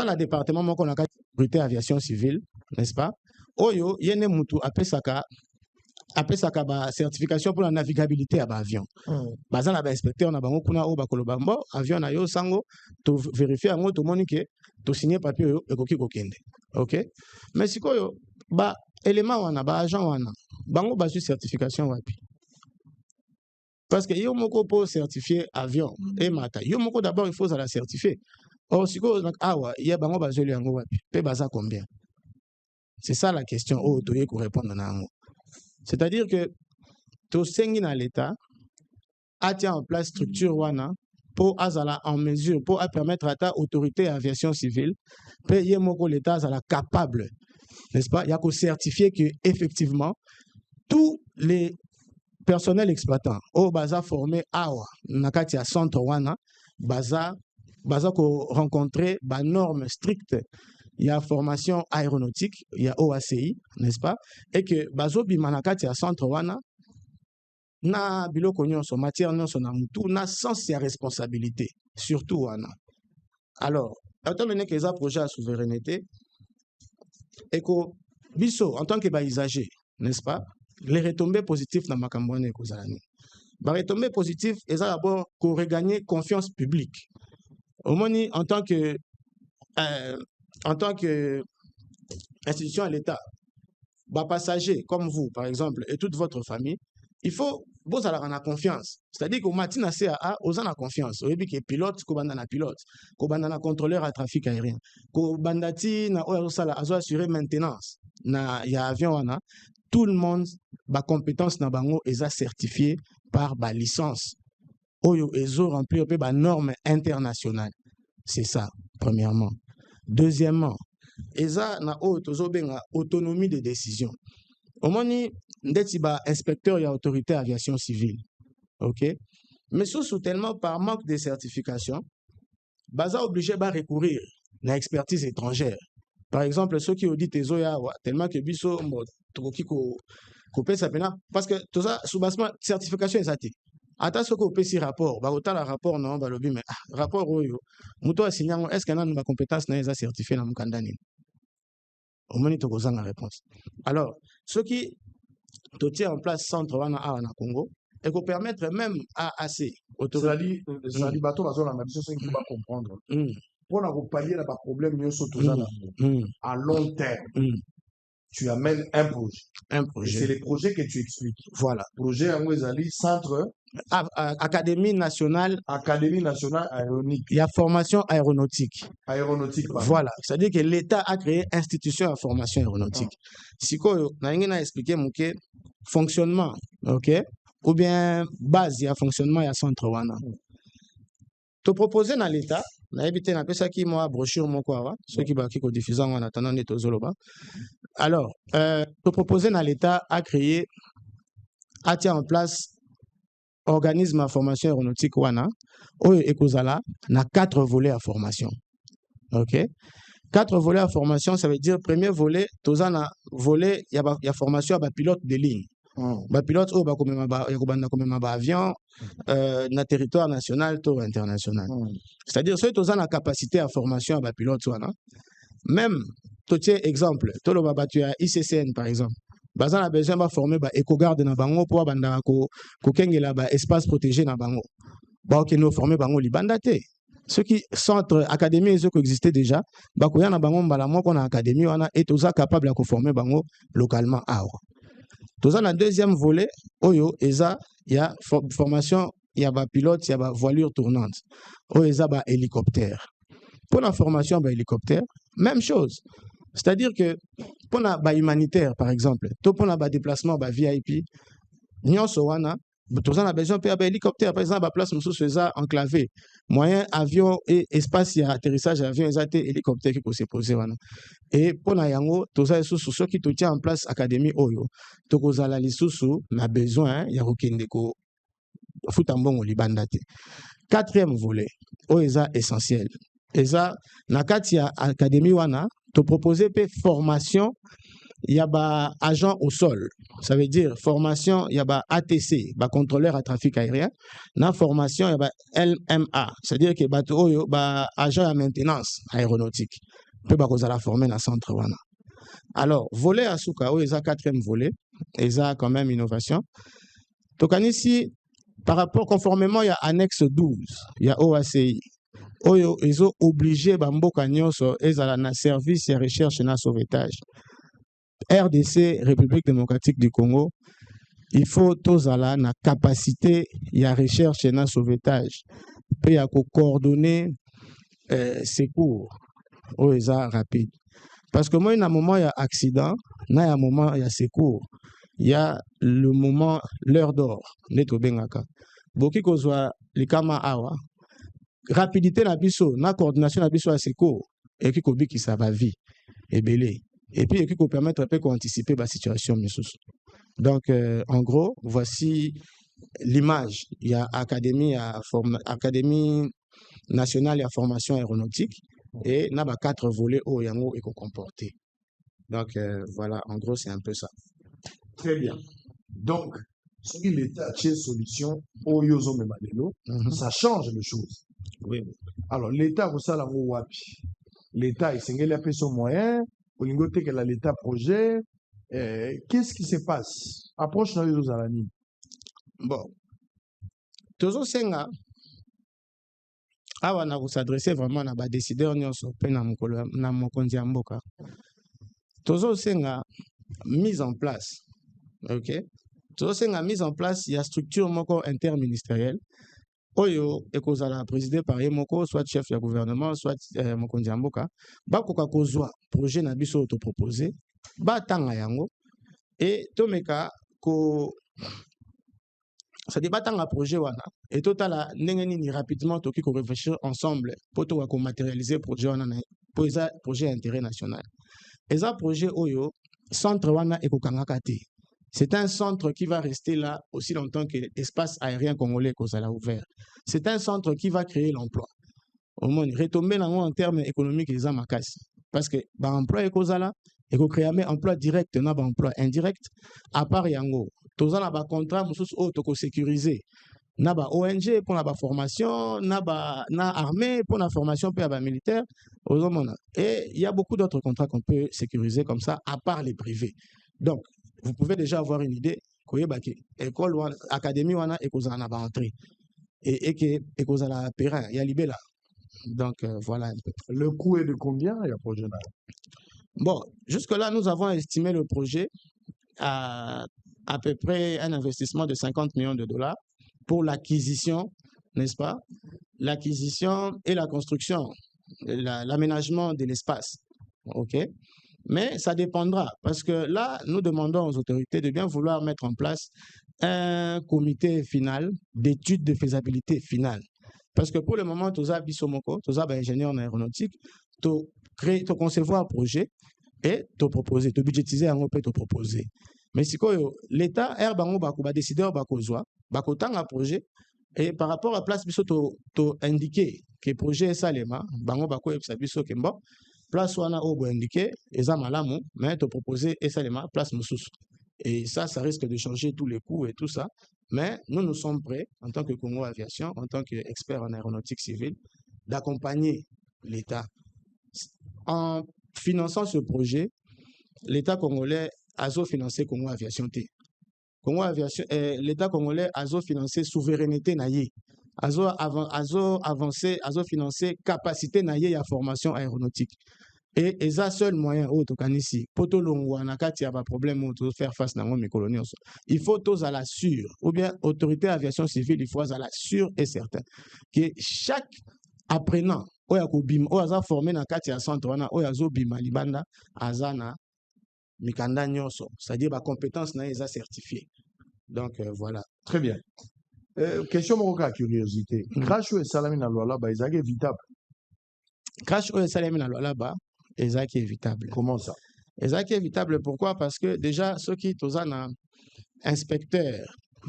la département moko na sécurité aviation civile, n'est-ce pas? Oyo yene mutu apesaka ba certification pour la navigabilité à avion. Baza na ba inspecteur na bango kuna o bakoloba mbo avion na yo sango to vérifier yango to moni ke to signer papier yo ekoki kokende. OK? Mais sikoyo ba élément wana ba agent wana bango ba certification wapi? Parce que yo moko pour certifier avion et mata yo moko d'abord il faut la certifier. Or sikoyo awa ya bango ba joli yango wapi? Pe baza combien? C'est ça la question au doye ko répondre na yango. C'est-à-dire que to sengi na l'État a tient en place structure wana pour azala en mesure pour permettre à ta autorité aviation civile payer moko l'État azala capable, n'est-ce pas? Il y a qu'au certifier que effectivement tous les personnels exploitants au baza formé awa nakati ya centre wana baza ko rencontrer ba normes strictes. Il y a formation aéronautique, il y a OACI, n'est-ce pas? Et que bazo bimanakati à centre wana na biloko nyonso matière nyonso na mutu na sens ya responsabilité surtout wana. Alors, étant donné que les projets à souveraineté et que biso en tant que paysager, n'est-ce pas? Les retombées positives na makambo wana ekozalani. retombées positives, et ça d'abord qu'on regagner confiance publique. Au moins, en tant que institution à l'État, passager comme vous, par exemple, et toute votre famille, il faut vous avoir la confiance. C'est-à-dire qu'au matin, vous avez la confiance. Vous avez pilote, vous avez pilote, vous avez contrôleur à trafic aérien, vous avez assuré maintenance. Il y a avion, tout le monde a compétence na bango et certifié par la licence. Ils ont rempli les normes internationales. C'est ça, premièrement. Deuxièmement, ils ont autonomie de décision. Au moins, ndeti ba inspecteur et autorité aviation civile. OK? Mais sous tellement par manque de certification, baza obligé de recourir à l'expertise étrangère. Par exemple, ceux qui auditent les OYA, tellement que biso parce que tout ça, sous basement certification est athée. Ata ce qu'on peut si rapport, autant le rapport non, lobby, mais rapport oyo, muto asignant est-ce qu'on a une compétence na certifié na mukandani. Au moins, tu as la réponse. Alors, ceux qui tient en place centre wana a na Congo et qu'on permettre même à assez autorité les bateaux bazona na biso qui va comprendre. Pour na pallier la problème yo so tozana à long terme. Tu amènes un projet. Un projet. C'est les projets que tu expliques. Voilà. Projet en Wezali, centre. Académie nationale. Académie nationale aéronautique. Il y a formation aéronautique. Aéronautique. Voilà. C'est-à-dire que l'État a créé institution à formation aéronautique. Si on a expliqué mon fonctionnement, ok, ou bien base, il y a fonctionnement, il y a centre wana. Tu proposes dans l'État. Na évité na pesa qui moi brochure mon quoi ceux qui ko diffusant en attendant net aux zoloba. Alors te proposer dans l'État a créé a tient en place organisme à formation aéronautique wana oyo ekozala na 4 volets à formation. OK? 4 volets à formation, ça veut dire premier volet tozana volet il y a formation à pilote de ligne. Pilote au avion na territoire national ou international. C'est-à-dire ceux qui ont la capacité à formation à pilote même tout exemple tout le tu as ICCN par exemple bazan a besoin de former éco-garde na bango pour banda ko kengela espace protégé na bango ba que nous former bango libandate ceux qui centre académie ceux qui existaient déjà ba ko na bango mbala moko na académie wana et tous capable de former bango localement awa. Dans le deuxième volet, il y a formation, il y a pilote, il y a voilure tournante. Il y a hélicoptère. Pour la formation hélicoptère, même chose. C'est-à-dire que pour la humanitaire, par exemple, pour le déplacement VIP, nous avons besoin d'un hélicoptère. Par exemple, la place nous enclavé. Moyen avion et espace, il y a atterrissage avion, il y a hélicoptère qui peut se poser. Et pour la yango, tout ça, ceux qui tient en place académie Oyo, tout ça, la lisusu, n'a besoin, il y a aucun déco, foutambon au libandate. Quatrième volet, Oeza essentiel. Et ça, na katia académie wana, te proposer formation. Il y a agent au sol, ça veut dire formation, il y a ATC, contrôleur à trafic aérien. Dans la formation, il y a LMA, c'est-à-dire que il y a agent à maintenance aéronautique. Peut pas la former dans le centre. Alors, volet à Souka, il y a 4e volet, il y a quand même innovation. Donc, ici, par rapport, conformément, il y a annexe 12, il y a OACI. Ils ont obligé Bamboka Nyonso, ils ont un service de recherche et de sauvetage. RDC, République démocratique du Congo, il faut tous la capacité de recherche et de sauvetage. Puis il y a coordonner secours rapide. Parce que moi, il y a un moment, il y a accident, il y a un moment, il y a secours. Il y a le moment, l'heure d'or, neto bengaka. Boki kozwa likama awa, rapidité na biso, na coordination na biso à secours, et qui kobi qui ça va vie, et belé. Et puis, il faut permettre d'anticiper la situation. Donc, en gros, voici l'image. Il y a Académie nationale à formation aéronautique et il y a 4 volets au Yango et comporté. Donc, voilà, en gros, c'est un peu ça. Très bien. Donc, si l'État a une solution au Yozo Memalelo, ça change les choses. Oui. Alors, l'État, vous savez, l'État, il s'engage son moyen. Au niveau de l'État projet, qu'est-ce qui se passe? Approche dans les Alani. Bon, Tozo senga awa na s'adresser vraiment na ba décideur nyonso pe na mokolo na mokonzi ya mboka. Tozo senga mise en place. OK? Tozo senga mise en place ya structure moko interministérielle. Oyo ekozala présidé par Yemoko, soit chef du gouvernement, soit mokonzi ya mboka. Ba koka kozwa projet na biso auto proposé. Ba tanga yango et tomeka ko ça débat un projet wana et total ni rapidement toki ko réfléchir ensemble pour to ko matérialiser projet wana pour ça projet intérêt national. Et ça projet oyo centre wana e ko kangaka te. C'est un centre qui va rester là aussi longtemps que l'espace aérien congolais sera ouvert. C'est un centre qui va créer l'emploi. Au moins retomber en termes économiques les amakasi parce que ba emploi ekozala et ko créer un emploi direct na ba emploi indirect à part yango tozala ba contrat mususu o toko sécuriser na ba ONG pour la formation na armée pour la formation pe ba militaire et il y a beaucoup d'autres contrats qu'on peut sécuriser comme ça à part les privés. Donc vous pouvez déjà avoir une idée koyebaki école wana académie wana ekozala na ba entrée et que ekozala périn ya libela. Donc voilà un peu. Le coût est de combien il y a projet là? Bon, jusque-là, nous avons estimé le projet à peu près un investissement de 50 millions de dollars pour l'acquisition, n'est-ce pas? L'acquisition et la construction, l'aménagement de l'espace. OK? Mais ça dépendra parce que là, nous demandons aux autorités de bien vouloir mettre en place un comité final d'études de faisabilité finale. Parce que pour le moment, tu as Bissomoko, tu as ingénieur en aéronautique, tu créer, tu concevoir un projet et te proposer, te budgétiser un peu te proposer. Mais si l'État est ba décideur ba kozwa, ba kotanga projet et par rapport à place biso to indiquer que projet est salema, bango ba ko epsa biso ke mbo, place wana obo indiquer eza malamu, mais te proposer et salema place mususu. Et ça risque de changer tous les coûts et tout ça. Mais nous sommes prêts, en tant que Congo Aviation, en tant qu'expert en aéronautique civile, d'accompagner l'État. En finançant ce projet, l'État congolais a financé Congo Aviation T. Congo Aviation, l'État congolais a financé souveraineté naïe, a avancé, a financé capacité naïe à formation aéronautique. Et ça seul moyen ici pour tout le problème de faire face à mes colonies. Il faut tous à la sûre ou bien autorité aviation civile il faut à la sûre et certain que chaque apprenant oya formé na kati ya centre wana oya zo bima libanda azana mikanda nyonso c'est-à-dire ba compétence na eza certifié. Donc voilà. Très bien. Question moko curiosité. Crash ou salami na loi là-bas ezaki évitable. Crash ou salami na loi là-bas ezaki évitable. Comment ça? Ezaki évitable pourquoi? Parce que déjà ceux qui tozana inspecteur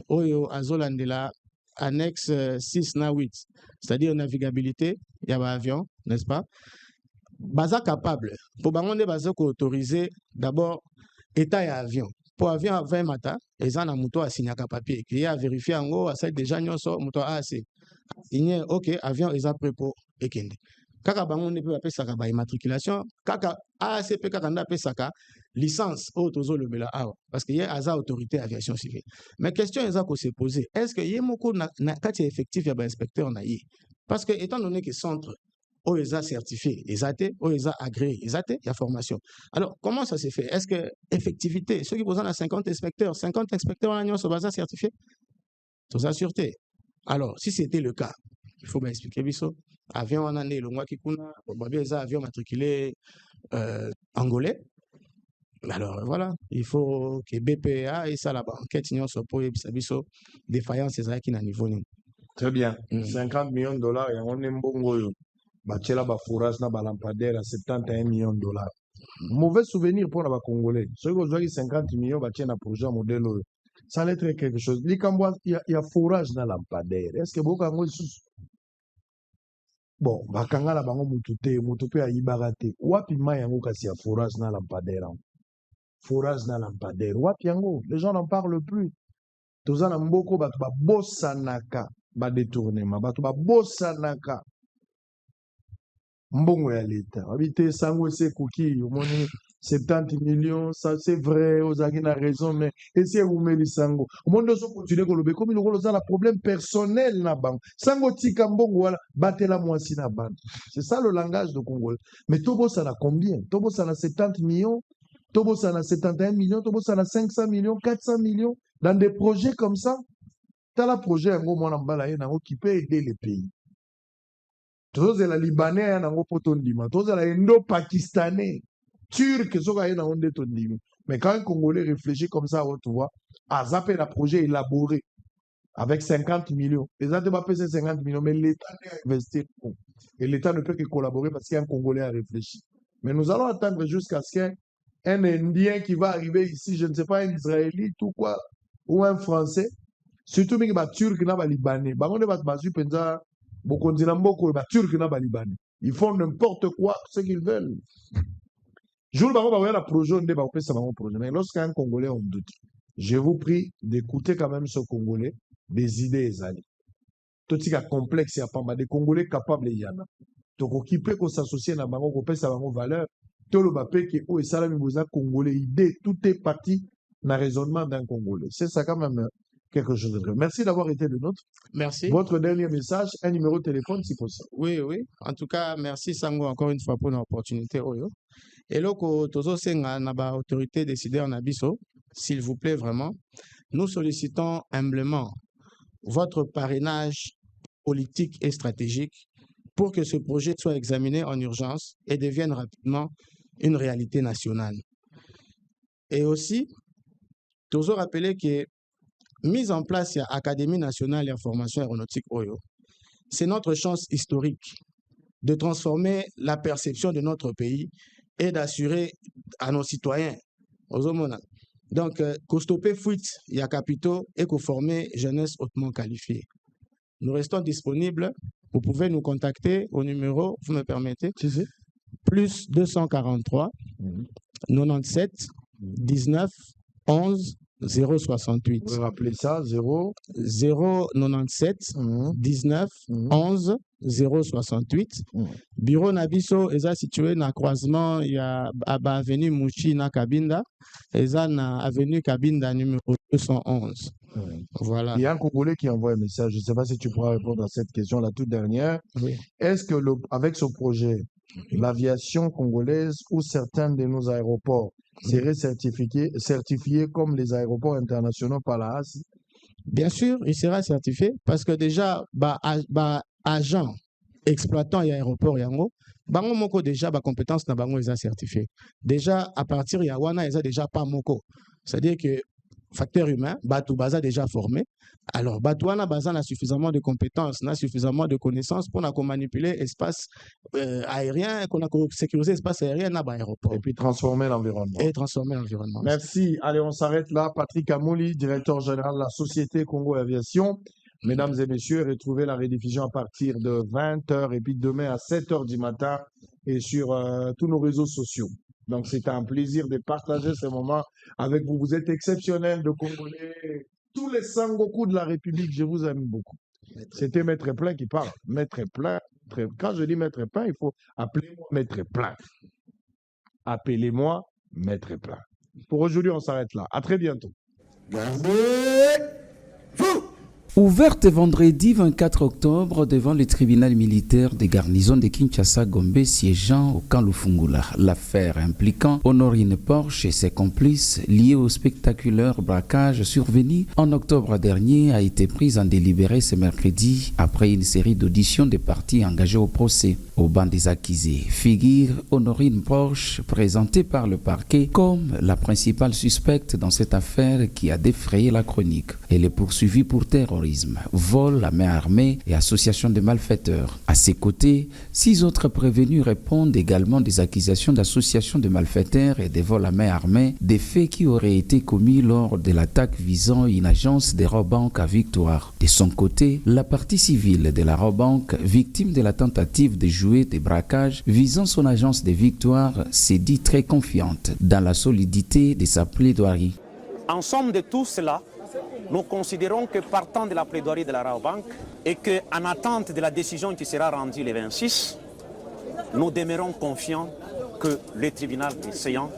oyo azolandela annexe 6 na 8, c'est-à-dire navigabilité, il y a un avion, n'est-ce pas? Baza capable. Pour bangonde baza ko autoriser d'abord état et avion. Pour avion 20 matin, ils ont un moto à signer un papier qui a vérifié en gros à celle déjà nyonso moto a assez. Signé OK, avion ils ont prêt pour ekende. Kaka bangonde peut appeler ça ba immatriculation, kaka ACP kaka nda appeler ça licence au tozo le bela parce qu'il y a asa autorité aviation civile. Mais question est qu'on s'est posé, est-ce que yemoko na kati effectif ya ba inspecteur na yi? Parce que étant donné que centre OESA certifié, ESAT, OESA agréé, ESAT, il y a formation. Alors, comment ça s'est fait? Est-ce que effectivité, ceux qui posent à 50 inspecteurs en union sur base certifié, tout ça sûreté. Alors, si c'était le cas, il faut m'expliquer, Bisso. Avion en année, le mois qui kuna, avion matriculé angolais. Alors voilà, il faut que BPA et ça là-bas, enquête sur pour Bisso, défaillance et qui n'a niveau. Très bien. 50 millions de dollars et on est bon. Bachela ba fourage na ba lampadaire à 71 millions de dollars. Mauvais souvenir pour les Congolais. Ceux qui ont 50 millions bachela na projet modèle. Ça allait être quelque chose. Il y a fourrage na lampadaire. Est-ce que beaucoup de sous? Bon, bakanga la bango mutupe a ibarate. Wapi ma yango kasi ya fourrage na lampadaire. Fourrage na lampadaire. Wapi yango? Les gens n'en parlent plus. Tozana mboko batu ba bosanaka ba détournement. Batu ba bosanaka. Mbongo ya leta. Habité sango se kuki, umoni 70 millions, ça c'est vrai, aux a raison, mais essayez vous mettre sango. Au monde de continuer comme il y a un problème personnel na banque. Sango tikambo voilà, battez la moitié na banque. C'est ça le langage de Congo. Mais Tobo ça a combien? Tobo ça a 70 millions, Tobo ça a 71 millions, Tobo ça a 500 millions, 400 millions dans des projets comme ça. T'as le projet qui peut aider les pays. Tous les Libanais tous les Indo-Pakistanais, Turcs, mais quand un Congolais réfléchit comme ça, tu vois, à zapper un projet élaboré avec 50 millions. Les gens ne peuvent pas payer 50 millions, mais l'État doit investir. Et l'État ne peut que collaborer parce qu'il y a un Congolais à réfléchir. Mais nous allons attendre jusqu'à ce qu'un Indien qui va arriver ici, je ne sais pas, un Israélite ou quoi, ou un Français, surtout les Turcs et les Libanais, ils font n'importe quoi, ce qu'ils veulent. Mais lorsqu'un Congolais on doute, je vous prie d'écouter quand même ce Congolais, des idées alliées. Tout ce qui est complexe, il y a pas des Congolais capables, il y en a. Donc, qui peut s'associer à Bango, qu'on peut sa valeur, tout le bapé qui est salami boza Congolais, idée, tout est parti dans le raisonnement d'un Congolais. C'est ça quand même quelque chose de vrai. Merci d'avoir été le nôtre. Merci. Votre dernier message, un numéro de téléphone si possible. Oui, oui. En tout cas, merci Sango encore une fois pour l'opportunité. Et là, tozo senga na ba autorité décideur na biso, s'il vous plaît vraiment, nous sollicitons humblement votre parrainage politique et stratégique pour que ce projet soit examiné en urgence et devienne rapidement une réalité nationale. Et aussi, toujours rappeler que mise en place à l'Académie nationale d'information aéronautique Oyo, c'est notre chance historique de transformer la perception de notre pays et d'assurer à nos citoyens, donc, qu'on stoppe fuite, il y a capitaux et qu'on forme jeunesse hautement qualifiée. Nous restons disponibles. Vous pouvez nous contacter au numéro, vous me permettez, plus 243 97 19 11 068. Vous rappelez ça, 097 19 11 068. Bureau Nabiso est situé dans le croisement, il y a avenue Mouchi na Kabinda, et na avenue Kabinda numéro 211. Voilà. Il y a un Congolais qui envoie un message. Je ne sais pas si tu pourras répondre à cette question, la toute dernière. Oui. Est-ce que avec ce projet, l'aviation congolaise ou certains de nos aéroports seraient certifiés comme les aéroports internationaux par la ASI? Bien sûr, il sera certifié parce que déjà, agent exploitant et aéroport yango, bango moko déjà compétence na bango est certifié. Déjà à partir de wana ils déjà pas moko. C'est-à-dire que facteur humain, Batou Baza déjà formé. Alors, Batouana Baza a suffisamment de compétences, n'a suffisamment de connaissances pour manipuler l'espace aérien, qu'on a sécurisé l'espace aérien dans l'aéroport. Et puis transformer l'environnement. Et transformer l'environnement. Merci. Allez, on s'arrête là. Patrick Amouli, directeur général de la Société Congo Aviation. Mesdames et messieurs, retrouvez la rediffusion à partir de 20h et puis demain à 7h du matin et sur tous nos réseaux sociaux. Donc, c'est un plaisir de partager ce moment avec vous. Vous êtes exceptionnels de Congolais. Tous les Sangoku de la République, je vous aime beaucoup. C'était Maître Plein qui parle. Maître Plein. Quand je dis Maître Plein, il faut appeler moi Maître Plein. Appelez-moi Maître Plein. Pour aujourd'hui, on s'arrête là. À très bientôt. Ouverte vendredi 24 octobre devant le tribunal militaire des garnisons de Kinshasa-Gombe siégeant au camp Lufungula. L'affaire impliquant Honorine Porsche et ses complices liés au spectaculaire braquage survenu en octobre dernier a été prise en délibéré ce mercredi après une série d'auditions des parties engagées au procès. Au banc des accusés figure Honorine Porsche, présentée par le parquet comme la principale suspecte dans cette affaire qui a défrayé la chronique. Elle est poursuivie pour terrorisme, vol à main armée et association de malfaiteurs. À ses côtés, 6 autres prévenus répondent également des accusations d'association de malfaiteurs et de vol à main armée, des faits qui auraient été commis lors de l'attaque visant une agence de Robank à Victoire. De son côté, la partie civile de la Robank, victime de la tentative de jouer des braquages visant son agence de Victoire, s'est dit très confiante dans la solidité de sa plaidoirie. En somme de tout cela, nous considérons que partant de la plaidoirie de la Rabobank et qu'en attente de la décision qui sera rendue le 26, nous demeurons confiants que le tribunal séant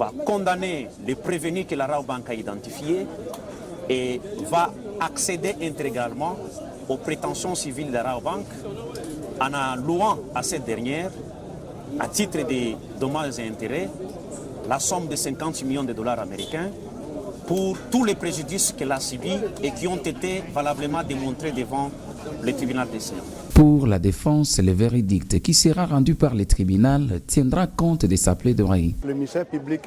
va condamner les prévenus que la Rabobank a identifiés et va accéder intégralement aux prétentions civiles de la Rabobank en allouant à cette dernière, à titre des dommages et intérêts, la somme de 50 millions de dollars américains pour tous les préjudices qu'elle a subis et qui ont été valablement démontrés devant le tribunal des Seigneurs. Pour la défense, le verdict qui sera rendu par le tribunal tiendra compte de sa plaidoirie. Le ministère public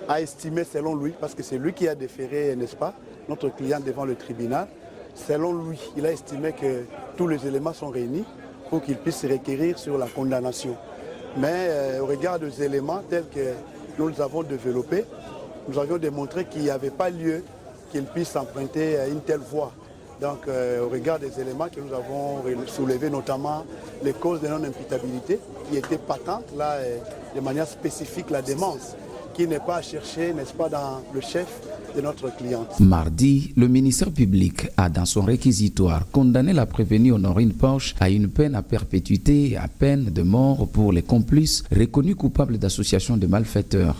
a estimé, selon lui, parce que c'est lui qui a déféré, n'est-ce pas, notre client devant le tribunal, selon lui, il a estimé que tous les éléments sont réunis pour qu'il puisse requérir sur la condamnation. Mais au regard des éléments tels que nous les avons développés, nous avions démontré qu'il n'y avait pas lieu qu'il puisse emprunter une telle voie. Donc au regard des éléments que nous avons soulevés, notamment les causes de non-imputabilité, qui étaient patentes, là, de manière spécifique, la démence, qui n'est pas à chercher, n'est-ce pas, dans le chef de notre cliente. Mardi, le ministère public a dans son réquisitoire condamné la prévenue Honorine Porsche à une peine à perpétuité et à peine de mort pour les complices reconnus coupables d'association de malfaiteurs.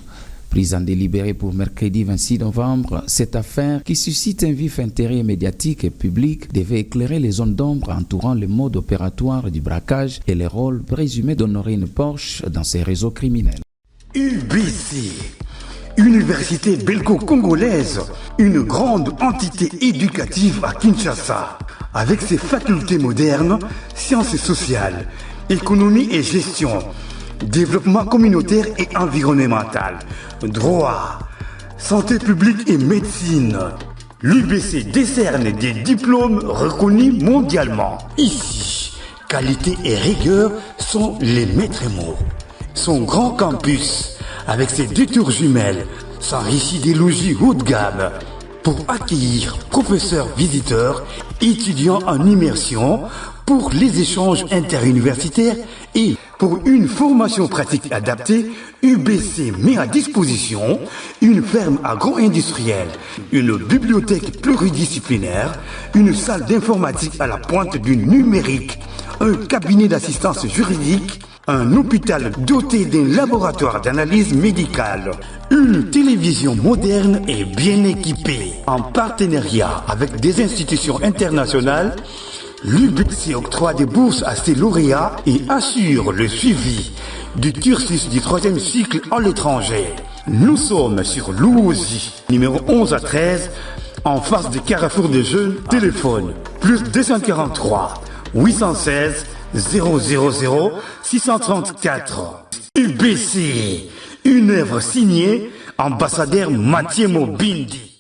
Prise en délibéré pour mercredi 26 novembre, cette affaire qui suscite un vif intérêt médiatique et public devait éclairer les zones d'ombre entourant le mode opératoire du braquage et les rôles présumés d'Honorine Porsche dans ces réseaux criminels. UBC, Université belgo-congolaise, une grande entité éducative à Kinshasa, avec ses facultés modernes, sciences sociales, économie et gestion, développement communautaire et environnemental, droit, santé publique et médecine. L'UBC décerne des diplômes reconnus mondialement. Ici, qualité et rigueur sont les maîtres mots. Son grand campus, avec ses 2 tours jumelles, s'enrichit des logis haut de gamme pour accueillir professeurs, visiteurs, étudiants en immersion, pour les échanges interuniversitaires et pour une formation pratique adaptée. UBC met à disposition une ferme agro-industrielle, une bibliothèque pluridisciplinaire, une salle d'informatique à la pointe du numérique, un cabinet d'assistance juridique, un hôpital doté d'un laboratoire d'analyse médicale, une télévision moderne et bien équipée. En partenariat avec des institutions internationales, l'UBC octroie des bourses à ses lauréats et assure le suivi du cursus du 3e cycle à l'étranger. Nous sommes sur Louosi, numéro 11 à 13, en face du Carrefour des Jeunes. Téléphone plus 243 816 000 634. UBC, une œuvre signée ambassadeur Mathieu Mobindi.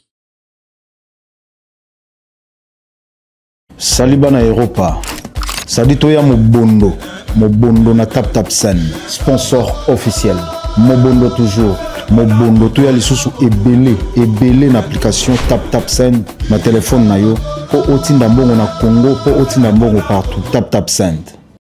Saliba na Europa. Saditoya Mobondo na Tap Sen, sponsor officiel. Mobondo toujours. Mobondo toya lisusu ebele na application Tap Sen na téléphone na yo. Po otinda mbongo na Congo, po otinda mbongo partout. Tap Sen.